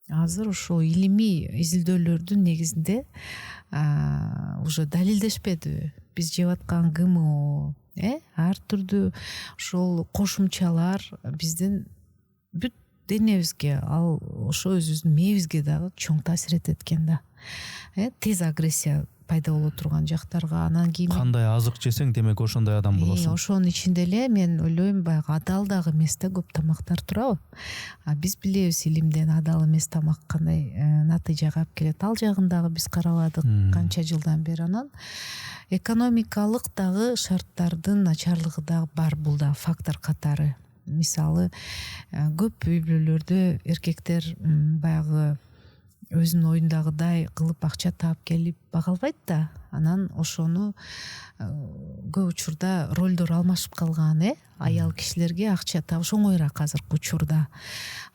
Азыр ошол илимий изилдөөлөрдүн негизинде уже далилдешпедиби? Биз жеп аткан ГМО, ар түрдүү ошол кошумчалар биздин бүт денебизге, ал ошо өзүбүздүн мээбизге дагы чоң таасир этет экен да. Тез агрессия пайда боло турган жактарга. Анан кийин кандай азык жесең, демек ошондой адам болосуң. Ошонун ичинде эле мен ойлойм, баягы адал дагы эместе көп тамактар турабы? Биз билебиз илимден адал эмес тамак кандай натыйжага алып келет. Ал жагын дагы биз карабадык канча жылдан бери. Анан экономикалык дагы шарттардын начарлыгы дагы бар, бул да фактор катары. Мисалы, көп үй бүлөлөрдө эркектер баягы өзүнүн оюндагыдай кылып акча таап келип бага албайт да. Анан ошону көп учурда ролдор алмашып калган, аял кишилерге акча табыш оңоюраак азыркы учурда.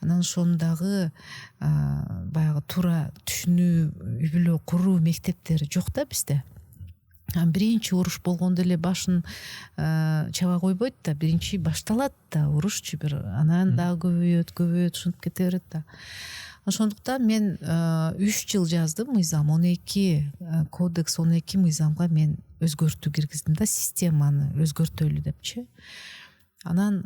Анан ошону дагы баягы туура түшүнүү, үй бүлө куруу мектептери жок да бизде. биринчи уруш болгондо эле башын чаба койбойт да, биринчи башталат да урушчу, бир анан дагы көбөйөт ушинтип кете берет да. Ошондуктан мен 3 жыл жаздым мыйзам, 12 кодекс, 12 мыйзамга мен өзгөртүү киргиздим да, системаны өзгөртөлү депчи. Анан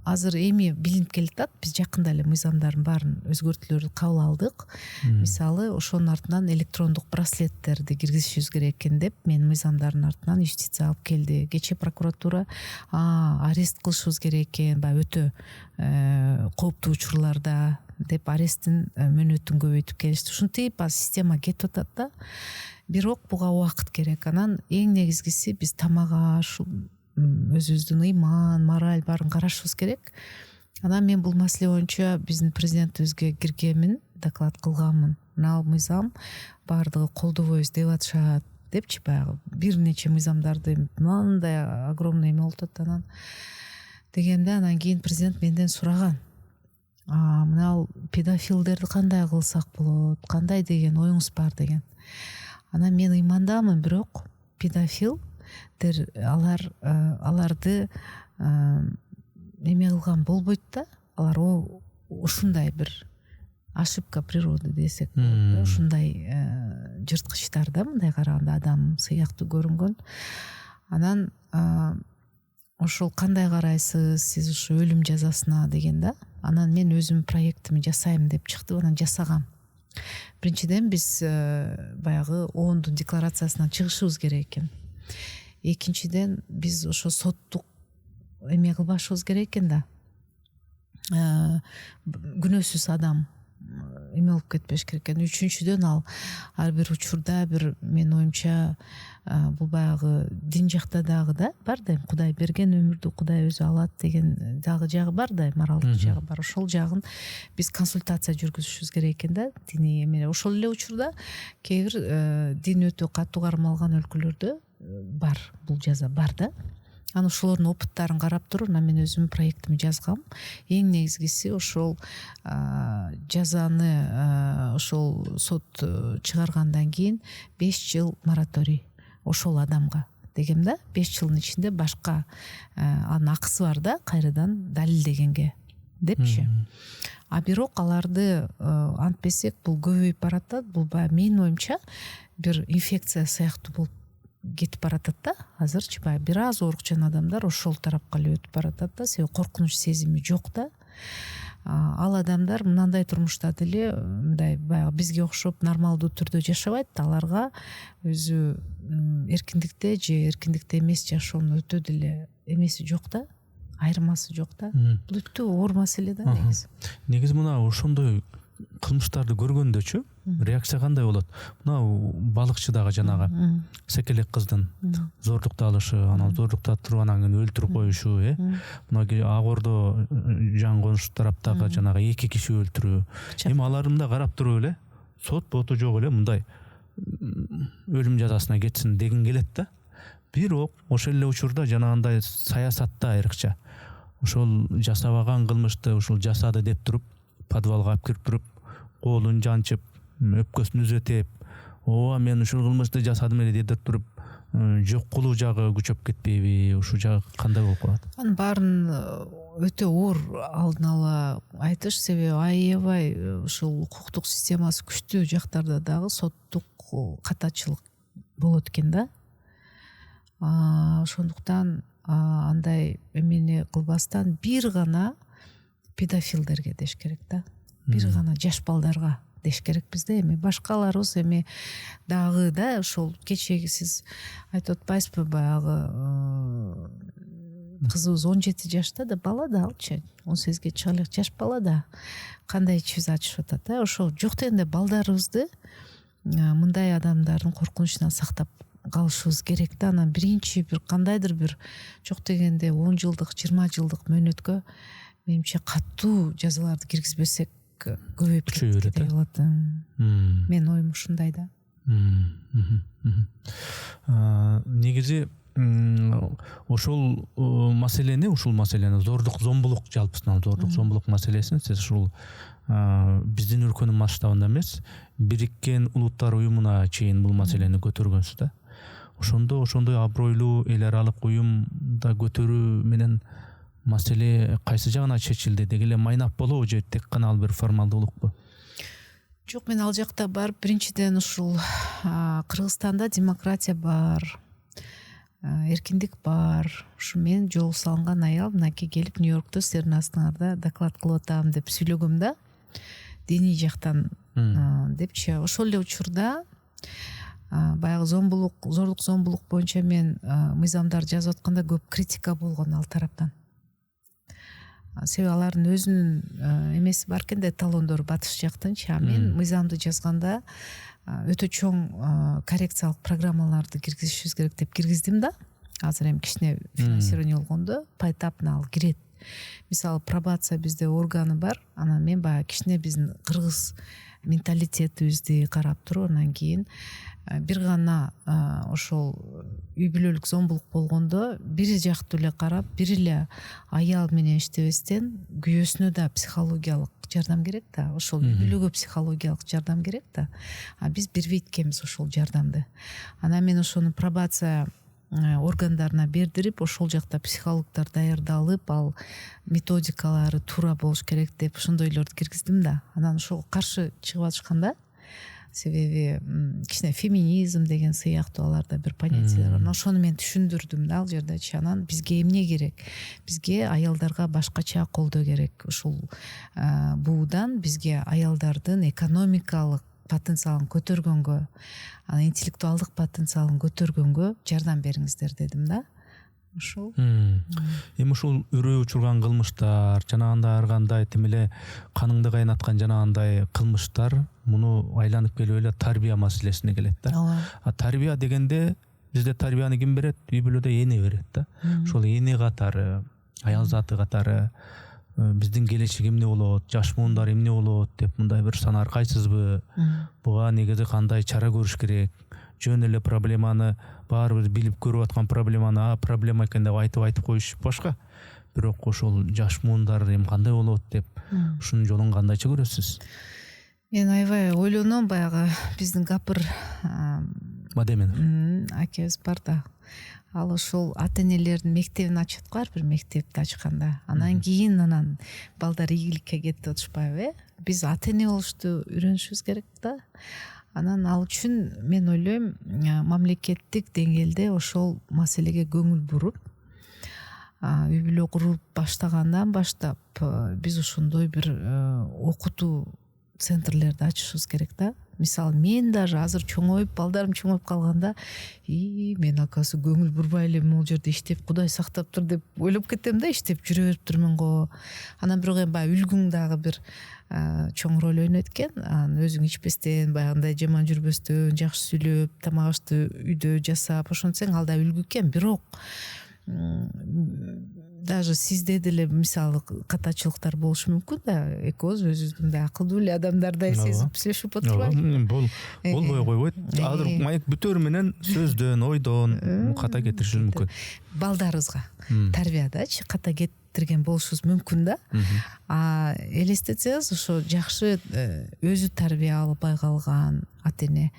азыр эми билинип келатат, биз жакында эле мыйзамдардын баарын өзгөртүүлөрдү кабыл алдык. Мисалы ошонун артынан электрондук браслеттерди киргизишибиз керек экен деп мен мыйзамдардын артынан юстиция алып келди. Кечээ прокуратура арест кылышыбыз керек экен, баягы өтө кооптуу учурларда деп аресттин мөөнөтүн көбөйтүп келишти. Ушинтип система кетип атат да. Бирок буга убакыт керек. Анан эң негизгиси биз тамак аш, өзүбүздүн ыйман, мораль баарын карашыбыз керек. Анан мен бул маселе боюнча биздин президентибизге киргенмин, доклад кылганмын. Мына мыйзам баардыгы колдобойбуз деп атышат депчи, баягы бир нече мыйзамдарды мындай огромный эме болуп атат. Анан дегенде анан кийин президент менден сураган, мына педофилдерди кандай кылсак болот, кандай деген оюңуз бар деген. Анан мен ыймандамын, бирок педофилдер аларды эме кылган болбойт да. Алар ушундай бир ошибка природы десек болот да, ушундай жырткычтар да, мындай караганда адам сыяктуу көрүнгөн. Анан ошол кандай карайсыз сиз ушу өлүм жазасына деген да. Анан мен өзүм проектимди жасайм деп чыктым, анан жасагам. Биринчиден биз баягы ООНдун декларациясынан чыгышыбыз керек экен. Экинчиден биз ошо соттук эме кылбашыбыз керек экен да. Күнөөсүз адам эме болуп кетпеш керек экен. Үчүнчүдөн ар бир учурда бир, менин оюмча, бул баягы дин жакта дагы да бар да, Кудай берген өмүрдү Кудай өзү алат деген дагы жагы бар да, моралдык жагы бар. Ошол жагын биз консультация жүргүзүшүбүз керек экен да, диний эме. Ошол эле учурда кээ бир дин өтө катуу кармалган өлкөлөрдө бар, бул жаза бар да. Анан ошолордун опыттарын карап туруп, мен өзүм проектимди жазгам. Эң негизгиси ошол жазаны ошол сот чыгаргандан кийин 5 жыл мораторий ошол адамга дегем да. 5 жылдын ичинде башка анын акысы бар да, кайрадан далилдегенге депчи. Бирок аларды антпесек бул көбөйүп баратат. Бул баягы менин оюмча бир инфекция сыяктуу болуп кетип баратат да. Азырчы баягы бир аз оорукчан адамдар ошол тарапка эле өтүп баратат да, себеби коркунуч сезими жок да. Ал адамдар мындай турмушта деле мындай баягы бизге окшоп нормалдуу түрдө жашабайт да. Аларга өзү эркиндикте же эркиндикте эмес жашоонун өтө деле эмеси жок да, айырмасы жок да. Бул өтө оор маселе да негизи. Негизи мына ошондой кылмыштарды көргөндөчү реакция кандай болот? Мына балыкчыдагы жанагы секелек кыздын зордукта алышы, анан зордукта туруп анан кийин өлтүрүп коюшу, мына Агордо жан конуш тараптагы жанагы 2 киши өлтүрүү. Эми аларымда карап туруп эле сот боту жок эле мындай өлүм жазасына кетсин деген келет да. Бирок ошол эле учурда жанагындай саясатта айрыкча ошол жасабаган кылмышты ушул жасады деп туруп подвалга алып кирип туруп колун жанчып, өпкөсүн үзөтүп, мен ушул кылмышты жасадым эле деп туруп жок кылуу жагы күчөп кетпейби? Ушул жагы кандай болуп калат? Анын баарын өтө оор алдын ала айтыш, себеби аябай ушул укуктук системасы күчтүү жактарда дагы соттук катачылык болот экен да. Ошондуктан андай эмени кылбастан бир гана педофилдерге деш керек да. Бир гана жаш балдарга деш керекпиз да. Эми башкаларыбыз эми дагы да ошол кечеги сиз айтып атпайсызбы, баягы кызыбыз 17 жашта да, бала да, алчы 18ге чыга элек жаш бала да, кандай ичибиз ачышып атат да. Ошол жок дегенде балдарыбызды мындай адамдардын коркунучунан сактап калышыбыз керек да. Анан биринчи бир кандайдыр бир жок дегенде 10 жылдык 20 жылдык мөөнөткө менимче катуу жазаларды киргизбесек көбөйүп кете калат. Мен оюм ушундай да. Негизи ошол маселени зордук зомбулук, жалпысынан зордук зомбулук маселесин сиз ушул биздин өлкөнүн масштабында эмес, Бириккен Улуттар уюмуна чейин бул маселени көтөргөнсүз да. ошондой абройлуу эл аралык уюмда көтөрүү менен маселе кайсы жагына чечилди? Деги эле майнап болобу же тек гана ал бир формалдуулукпу? Жок, мен ал жакта барып биринчиден ушул Кыргызстанда демократия бар, эркиндик бар. Ушу мен жол салынган аял мынакей келип Нью-Йоркто силердин астыңарда доклад кылып атам деп сүйлөгөм да, диний жактан депчи. Ошол эле учурда баягы зордук зомбулук боюнча мен мыйзамдар жазып атканда көп критика болгон ал тараптан. Себеби алардын өзүнүн эмеси бар экен да, эталондору батыш жактынчы. Мен мыйзамды жазганда өтө чоң коррекциялык программаларды киргизишибиз керек деп киргиздим да. Азыр эми кичине финансирование болгондо поэтапно ал кирет. Мисалы пробация бизде органы бар, анан мен баягы кичине биздин кыргыз менталитетибизди карап туруп, анан кийин бир гана ошол үй бүлөлүк зомбулук болгондо бир жактуу эле карап, бир эле аял менен иштебестен күйөөсүнө да психологиялык жардам керек да, ошол үй бүлөгө психологиялык жардам керек да. Биз бербей эткенбиз ошол жардамды. Анан мен ошону пробация органдарына бердирип, ошол жакта психологдор даярдалып, ал методикалары туура болуш керек деп ошондойлорду киргиздим да. Анан ошого каршы чыгып атышканда, себеби кичине феминизм деген сыяктуу аларда бир понятиялар бар. Ошону мен түшүндүрдүм да ал жердечи. Анан бизге эмне керек? Бизге аялдарга башкача колдоо керек. Ушул буудан бизге аялдардын экономикалык потенциалын көтөргөнгө, анан интеллектуалдык потенциалын көтөргөнгө жардам бериңиздер дедим да. Ошол. Эми ушул үрөө учурган кылмыштар, жанагындай ар кандай тим эле каныңды кайнаткан жанагындай кылмыштар муну айланып келип эле тарбия маселесине келет да. Тарбия дегенде бизде тарбияны ким берет? Үй бүлөдө эне берет да. Ошол эне катары, аял заты катары биздин келечек эмне болот, жаш муундар эмне болот деп мындай бир санаар кайсызбы? Буга негизи кандай чара көрүш керек? Жөн эле проблеманы баарыбыз билип көрүп аткан проблеманы проблема экен деп айтып коюш башка. Бирок ошол жаш муундар эми кандай болот деп ушунун жолун кандайча көрөсүз? Мен аябай ойлоном, баягы биздин Гапыр Мадемин акебиз бар да. Ал ошол ата-энелердин мектебин ачат го, ар бир мектепти ачканда. Анан кийин балдар ийгиликке кетип атышпайбы? Биз ата-эне болушту үйрөнүшүбүз керек да. Анан ал үчүн мен ойлойм, мамлекеттик деңгээлде ошол маселеге көңүл буруп, үй бүлө куруп баштагандан баштап биз ошондой бир окутуу центрлерди ачышыбыз керек да. Мисалы мен даже азыр чоңоюп, балдарым чоңоюп калганда, мен акасы көңүл бурбай эле могул жерде иштеп, Кудай сактаптыр деп ойлоп кетем да, иштеп жүрө бериптирмин го. Анан бирок эми баягы үлгүң дагы бир чоң роль ойнойт экен. Өзүң ичпестен, баягындай жаман жүрбөстөн, жакшы сүйлөп, тамак ашты үйдө жасап ошентсең ал да үлгү экен. Бирок даже сизде деле мисалы катачылыктар болушу мүмкүн да. Экөөбүз өзүбүздүн мындай акылдуу эле адамдардай сезип сүйлөшүп отурбайбы? Болбой койбойт. Азыр майк бүтөр менен сөздөн, ойдон ката кетириши мүмкүн. Балдарыбызга тарбиядачы ката кеттирген болушубуз мүмкүн да. Элестетсеңиз, ошо жакшы өзү тарбия албай калган ата-эне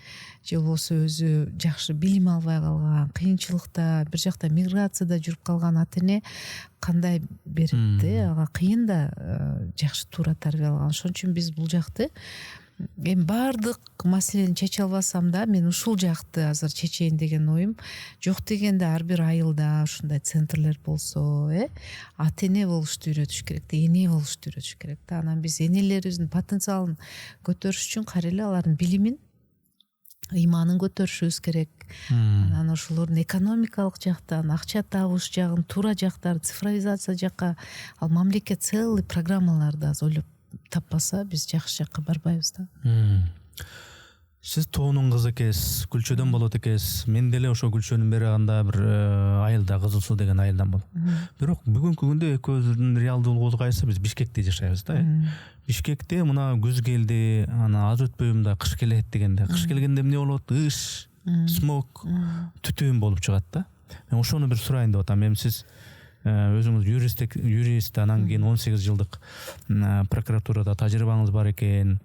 же болбосо өзү жакшы билим албай калган, кыйынчылыкта, бир жакта миграцияда жүрүп калган ата-эне кандай берет да, ага кыйын да жакшы туура тарбиялган. Ошон үчүн биз бул жакты эми баардык маселени чече албасам да, мен ушул жакты азыр чечейин деген оюм жок. Дегенде ар бир айылда ушундай центрлер болсо, ата-эне болушту үйрөтүш керек да, эне болушту үйрөтүш керек да. Анан биз энелерибиздин потенциалын көтөрүш үчүн кайра эле алардын билимин, ыйманын көтөрүшүбүз керек. Анан ошолордун экономикалык жактан, акча табыш жагын, туура жактары, цифровизация жакка ал мамлекет целый программаларды аз ойлоп таппаса, биз жакшы жакка барбайбыз да. Сиз тоонун кызы экенсиз, Күлчөдөн болот экенсиз. Мен деле ошо Күлчөнүн бери анда бир айылда, Кызыл Суу деген айылдан болом. Бирок бүгүнкү күндө экөөбүздүн реалдуулугубуз кайсы? Биз Бишкекте жашайбыз да. Бишкекте мына күз келди, ана аз өтпөй мында кыш келет дегенде. Кыш келгенде эмне болот? Ыш, смог, түтүн болуп чыгат да. Мен ошону бир сурайын деп атам. Эми сиз өзүңүз юрист, анан кийин 18 жылдык прокуратурада тажрыйбаңыз бар экен.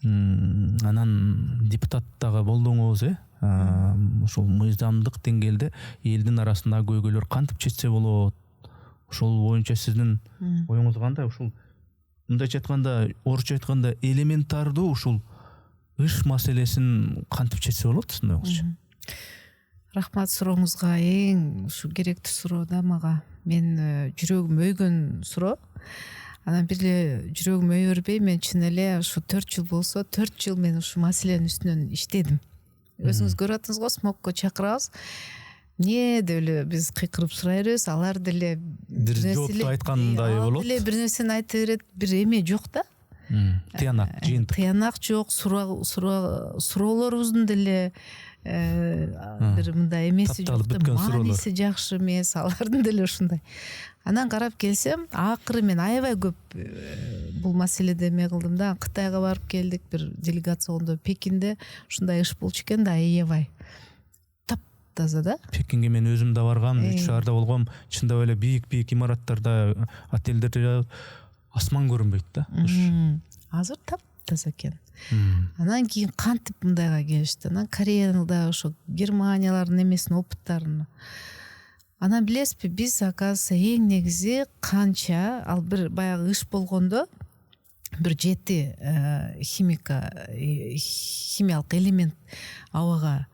Анан депутат дагы болдуңуз, ошол мыйзамдык деңгээлде элдин арасындагы көйгөйлөр кантип чечсе болот, ошол боюнча сиздин оюңуз кандай? Ушул мындайча айтканда, орусча айтканда элементардуу ушул ыш маселесин кантип чечсе болот сиздин оюңузча? Рахмат сурооңузга. Эң ушу керектүү суроо да мага. Мен жүрөгүм өйгөн суроо. Анан бир эле жүрөгүм өй бербей, мен чын эле ушу 4 жыл болсо, 4 жыл мен ушу маселенин үстүнөн иштедим. Өзүңүз көрүп атасыңыз го, смокко чакырабыз. Эмне деп эле биз кыйкырып сурай беребиз, алар деле бир жоопту айткандай болот. Деле бир нерсени айта берет, бир эме жок да. Тыянак жок, суроолорубуздун деле бир мындай эмеси жок да, мааниси жакшы эмес, алардын деле ушундай. Анан карап келсем, акыры мен аябай көп бул маселеде эме кылдым да. Кытайга барып келдик, бир делегацияда Пекинде ушундай иш болчу экен да, аябай таптаза да. Пекинге мен өзүм да баргам, 3 шаарда болгом. Чындап эле бийик имараттарда, отелдерде асман көрүнбөйт да. Азыр таптаза экен. Анан кийин кантип мындайга келишти. Анан Кореяда ошо Германиялардын эмесин, опыттарын. Анан билесизби, биз оказывается эң негизи канча ал бир баягы иш болгондо бир 7 химиялык элемент абага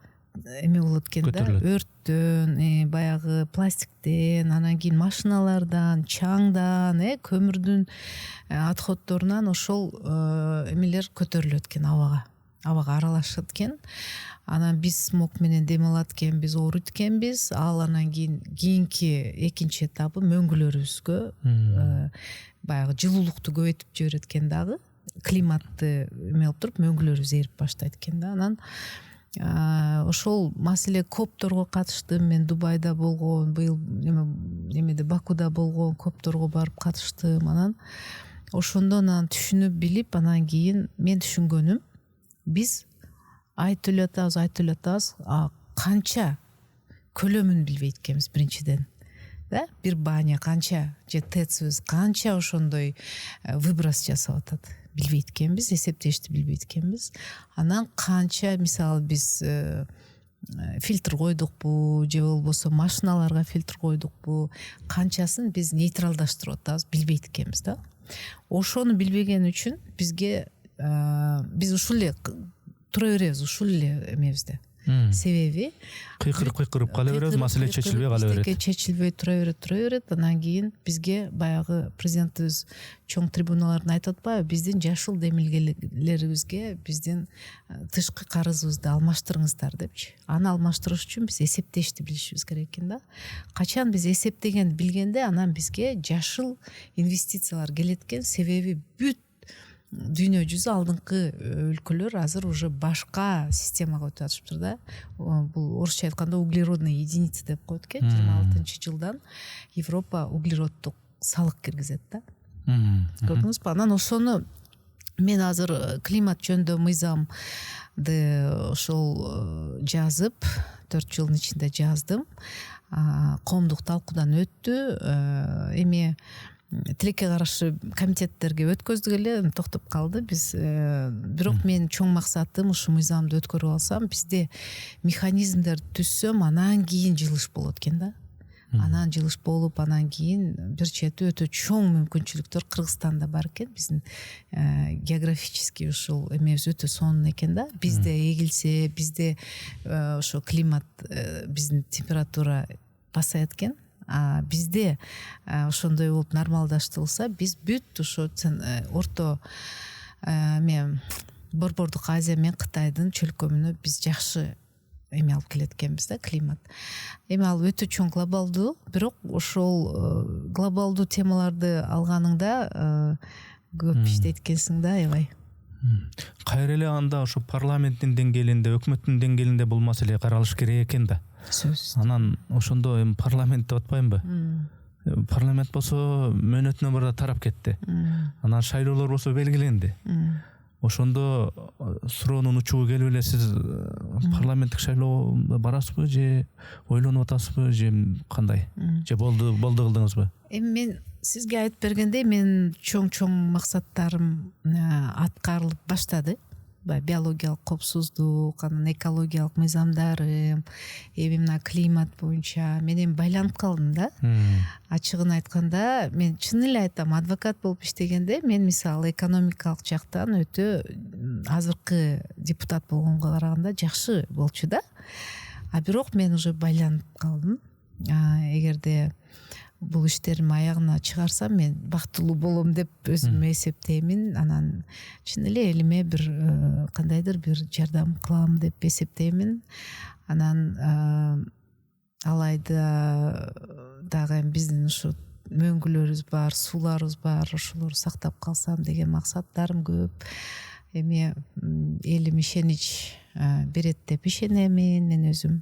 эме болот экен да, өрттөн, баягы пластиктен, анан кийин машиналардан, чаңдан, көмүрдүн отходдорунан ошол эмелер көтөрүлөт экен абага аралашат экен. Анан биз смог менен дем алат экенбиз, ооруйт экенбиз. Ал анан кийинки экинчи этабы мөңгүлөрүбүзгө баягы жылуулукту көбөйтүп жиберет экен дагы. Климатты эме кылып туруп мөңгүлөрүбүз эрип баштайт экен да. Анан ошол маселе копторго катыштым. Мен Дубайда болгон, быйыл эмеде Бакуда болгон копторго барып катыштым. Анан ошондон түшүнүп билип, анан кийин мен түшүнгөнүм, биз айтып атабыз, канча көлөмүн билбейт экенбиз биринчиден. Да, бир баня канча, же ТЭЦибиз канча ошондой выброс жасап атат, билбейт экенбиз, эсептешти билбейт экенбиз. Анан канча, мисалы биз фильтр койдукпу, же болбосо машиналарга фильтр койдукпу, канчасын биз нейтралдаштырып атабыз, билбейт экенбиз да. Ошону билбеген үчүн бизге биз ушул эле тура беребиз, ушул эле эмебизде. Себеби кыйкырып кала беребиз, маселе чечилбей кала берет. Чечилбей тура берет. Анан кийин бизге баягы президентибиз чоң трибуналардан айтып атпайбы, биздин жашыл демилгелерибизге биздин тышкы карызыбызды алмаштырыңыздар депчи. Аны алмаштырыш үчүн биз эсептешти билишибиз керек экен да. Качан биз эсептегенди билгенде, анан бизге жашыл инвестициялар келет экен. Себеби бүт дүйнө жүзү, алдыңкы өлкөлөр азыр уже башка системага өтүп атышыптыр да. Бул орусча айтканда углеродный единица деп коет экен. 26-жылдан Европа углероддук салык киргизет да. Көрдүңүзбү? Анан ошону мен азыр климат жөнүндө мыйзамды ошол жазып, 4 жылдын ичинде жаздым. Коомдук талкуудан өттү. Эме тилекке каршы комитеттерге өткөздүк эле, токтоп калды. Биз бирок мен чоң максатым ушу мыйзамды өткөрүп алсам, бизде механизмдер түзсөм, анан кийин жылыш болот экен да. Анан жылыш болуп, анан кийин бир чети өтө чоң мүмкүнчүлүктөр Кыргызстанда бар экен. Биздин географический ушул эмебиз өтө сонун экен да. Бизде эгилсе, бизде ошо климат, биздин температура пасаят экен. Бизде ошондой болуп нормалдаштырылса, биз бүт ошо орто Борбордук Азия менен Кытайдын чөлкөмүнө биз жакшы эме алып келет экенбиз да, климат. Эми ал өтө чоң глобалдуу, бирок ошол глобалдуу темаларды алганыңда көп иштейт экенсиң да, аябай. Кайра эле анда ошо парламенттин деңгээлинде, өкмөттүн деңгээлинде бул маселе каралыш керек экен да. Анан ошондо эми парламент деп атпаймынбы? Парламент болсо мөөнөтүнөн барда тарап кетти. Анан шайлоолор болсо белгиленди. Ошондо суроонун учугу келип эле, сиз парламенттик шайлоого барасызбы, же ойлонуп атасызбы, же кандай? Же болду кылдыңызбы? Эми мен сизге айтып бергенде, мен чоң максаттарым аткарылып баштады. баягы биологиялык коопсуздук, анан экологиялык мыйзамдары, эми мына климат боюнча мен эми байланып калдым да. Ачыгын айтканда мен чын эле айтам, адвокат болуп иштегенде мен мисалы экономикалык жактан өтө азыркы депутат болгонго караганда жакшы болчу да. А бирок мен уже байланып калдым. Эгерде бул иштеримди аягына чыгарсам мен бактылуу болом деп өзүмө эсептеймин. Анан чын эле элиме бир кандайдыр бир жардам кылам деп эсептеймин. Анан алайда дагы биздин ушу мөңгүлөрүбүз бар, сууларыбыз бар, ошолорду сактап калсам деген максаттарым көп. Эми элим ишенич берет деп ишенемин мен өзүм.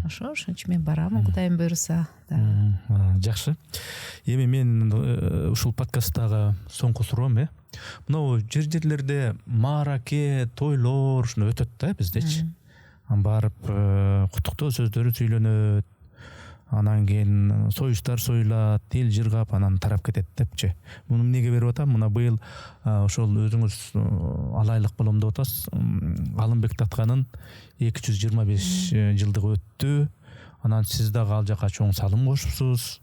Ошончо мен барамын, Кудайым буйруса. Жакшы. Эми мен ушул подкасттагы соңку суроом мынау жерлерде маараке, тойлор ушуну өтөт да биздечи. Барып куттуктоо сөздөрү сүйлөнөт. Анан кийин союштар союлат, эл жыргап анан тарап кетет депчи. Муну эмнеге берип атам? Мына быйыл ошол өзүңүз алайлык болом деп атасыз. Алымбек Татканын 225 жылдыгы өттү. Анан сиз дагы ал жака чоң салым кошупсуз.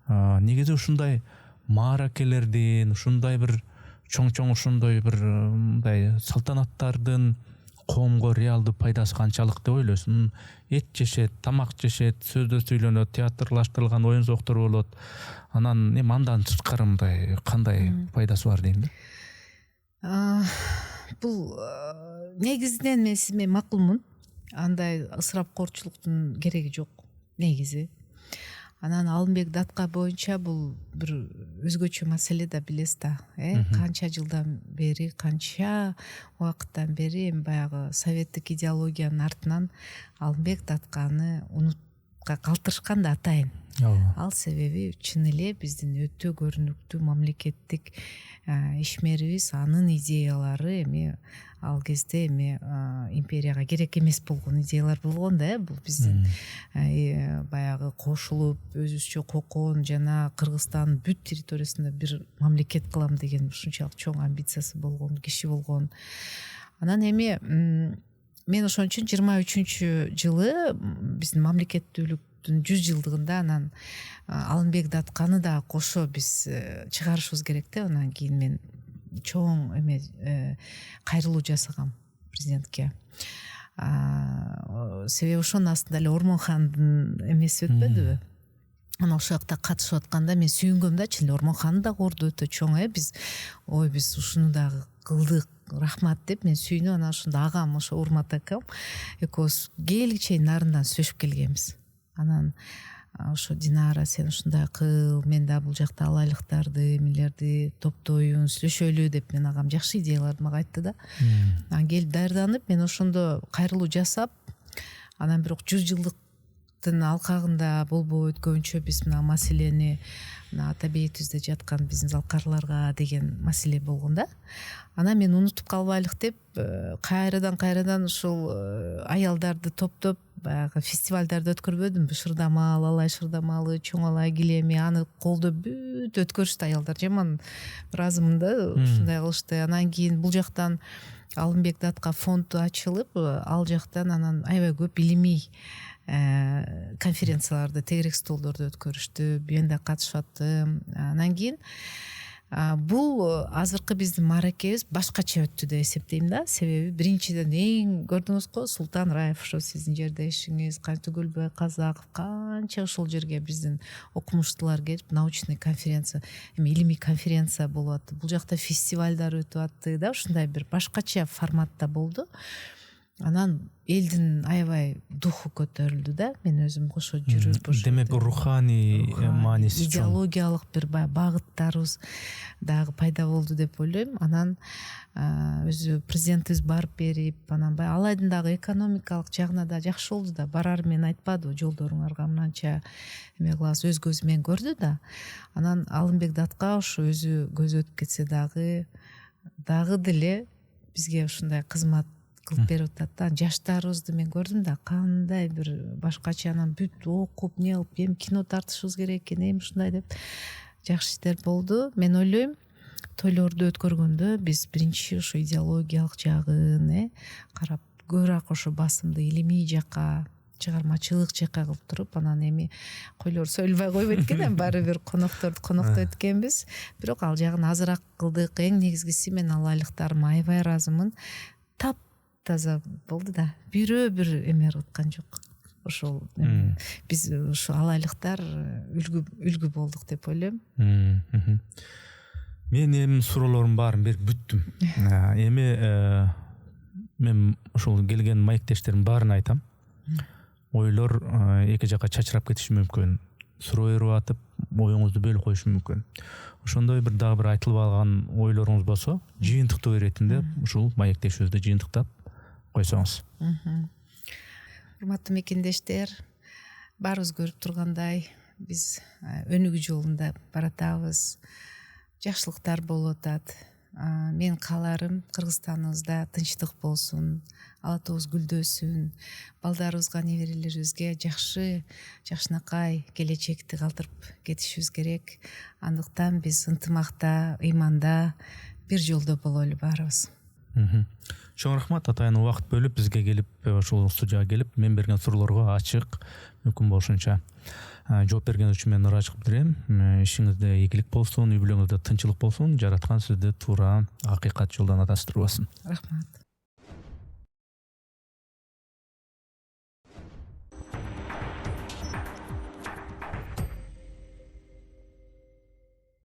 Негизи ушундай мааракелердин, ушундай бир чоң ушундай бир мындай салтанаттардын коомго реалдуу пайдасы канчалык деп ойлойсуң? Эт жешет, тамак жешет, сөздөр сүйлөнөт, театрлаштырылган оюн зоктор болот. Анан эми андан сырткары мындай кандай пайдасы бар дейм да? Бул негизинен мен сиз менен макулмун. Андай ысырапкорчулуктун кереги жок негизи. Анан Алымбек Датка боюнча бул бир өзгөчө маселе да, билесиз да. Канча жылдан бери, канча убакыттан бери эми баягы советтик идеологиянын артынан Алымбек Датканы унутка калтырышкан да атайын. Ал себеби чын эле биздин өтө көрүнүктүү мамлекеттик ишмерибиз, анын идеялары эми ал кезде эми империяга керек эмес болгон идеялар болгон да. Бул биздин баягы кошулуп өзүбүзчө кокон жана Кыргызстандын бүт территориясында бир мамлекет кылам деген ушунчалык чоң амбициясы болгон киши болгон. Анан эми мен ошон үчүн 23 жылы биздин мамлекеттүүлүктүн 100 жылдыгында анан Алымбек Датканы да кошо биз чыгарышыбыз керек да. Анан кийин мен чоң кайрылуу жасагам президентке. Себеби ошонун астында эле Ормонхандын эмеси өтпөдүбү? Анан ошол жакта катышып атканда мен сүйүнгөм да, чын эле Ормонхандын дагы орду өтө чоң. Биз биз ушуну дагы кылдык, рахмат деп мен сүйүнүп, анан ошондо агам, ошо Урмат акам экөөбүз келгиче чейин нарындан сүйлөшүп келгенбиз. Анан ошо Динара, сен ушундай кыл, мен да бул жакта алайлыктарды, эмелерди топтоюн, сүйлөшөлү деп мен агам жакшы идеяларды мага айтты да. Анан келип даярданып, мен ошондо кайрылуу жасап, анан бирок 100 жылдыктын алкагында болбойт, көбүнчө биз мына маселени ата бейитибизде жаткан биздин залкарларга деген маселе болгон да. Анан мен унутуп калбайлык деп кайрадан ушул аялдарды топтоп баягы фестивалдарды өткөрбөдүмбү? Шырдамал, Алай шырдамалы, Чоң Алай килеми, аны колдоп бүт өткөрүштү аялдар. Жаман ыраазымын ушундай кылышты. Анан кийин бул жактан Алымбек Датка фонд ачылып, ал жактан анан аябай көп илимий конференцияларды, тегерек столдорду өткөрүштү. Мен да катышып аттым. Анан кийин бул азыркы биздин мааракебиз башкача өттү деп эсептейм да. Себеби биринчиден эң көрдүңүзгү, Султан Раев, ошо сиздин жердешиңиз, Түгүлбай Казаков, канча ошол жерге биздин окумуштуулар келип, научный конференция, эми илимий конференция болуп атты. Бул жакта фестивалдар өтүп атты да, ушундай бир башкача форматта болду. Анан элдин аябай духу көтөрүлдү да. Мен өзүм кошо жүрүп, демек руханий мааниси чоң, идеологиялык бир багыттарыбыз дагы пайда болду деп ойлойм. Анан өзү президентибиз барып берип, анан Алайдын дагы экономикалык жагына да жакшы болду да. Барар мен айтпадыбы, жолдоруңарга мынанча эме кылабыз, өз көзү менен көрдү да. Анан Алымбек Датка ошо өзү көзү өтүп кетсе дагы деле бизге ушундай кызмат кылып берип атат да. Жаштарыбызды мен көрдүм да, кандай бир башкача, анан бүт окуп не кылып, эми кино тартышыбыз керек экен, эми ушундай деп жакшы иштер болду. Мен ойлойм, тойлорду өткөргөндө биз биринчи ошо идеологиялык жагын карап көбүрөөк ошо басымды илимий жакка, чыгармачылык жакка кылып туруп, анан эми койлор союлбай койбойт экен, баары бир конокторду коноктойт экенбиз. Бирок ал жагын азыраак кылдык. Эң негизгиси мен ал айлыктарыма аябай ыраазымын. Таптаза болду да. Бирөө бир эме кыткан жок. Ошол биз ошо ал айлыктар үлгү болдук деп ойлойм. Мен эми суроолордун баарын берип бүттүм. Эми мен ошол келген маектештердин баарына айтам. Ойлор эки жакка чачырап кетиши мүмкүн. Суроо берип атып, оюңузду бөлүп коюшу мүмкүн. Ошондой дагы бир айтылып алган ойлоруңуз болсо, жыйынтыктоо иретинде ушул маектешибизди жыйынтыктап койсоңуз. Урматтуу мекендештер, баарыбыз көрүп тургандай, биз өнүгүү жолунда баратабыз. Жакшылыктар болуп атат. Мен кааларым Кыргызстаныбызда тынчтык болсун, ала тоос гүлдөсүн, балдарыбызга, неберелерибизге жакшынакай келечекти калтырып кетишибиз керек. Андыктан биз ынтымакта, ыйманда, бир жолдо бололу баарыбыз. Чоң рахмат, атайын убакыт бөлүп бизге келип, ошол студияга келип, мен берген суроолорго ачык, мүмкүн болушунча жооп бергениңиз үчүн мен ыраазычылык билдирем. Ишиңизде ийгилик болсун, үй бүлөңүздө тынчылык болсун, жараткан сизди туура акыйкат жолдон адастырбасын. Рахмат.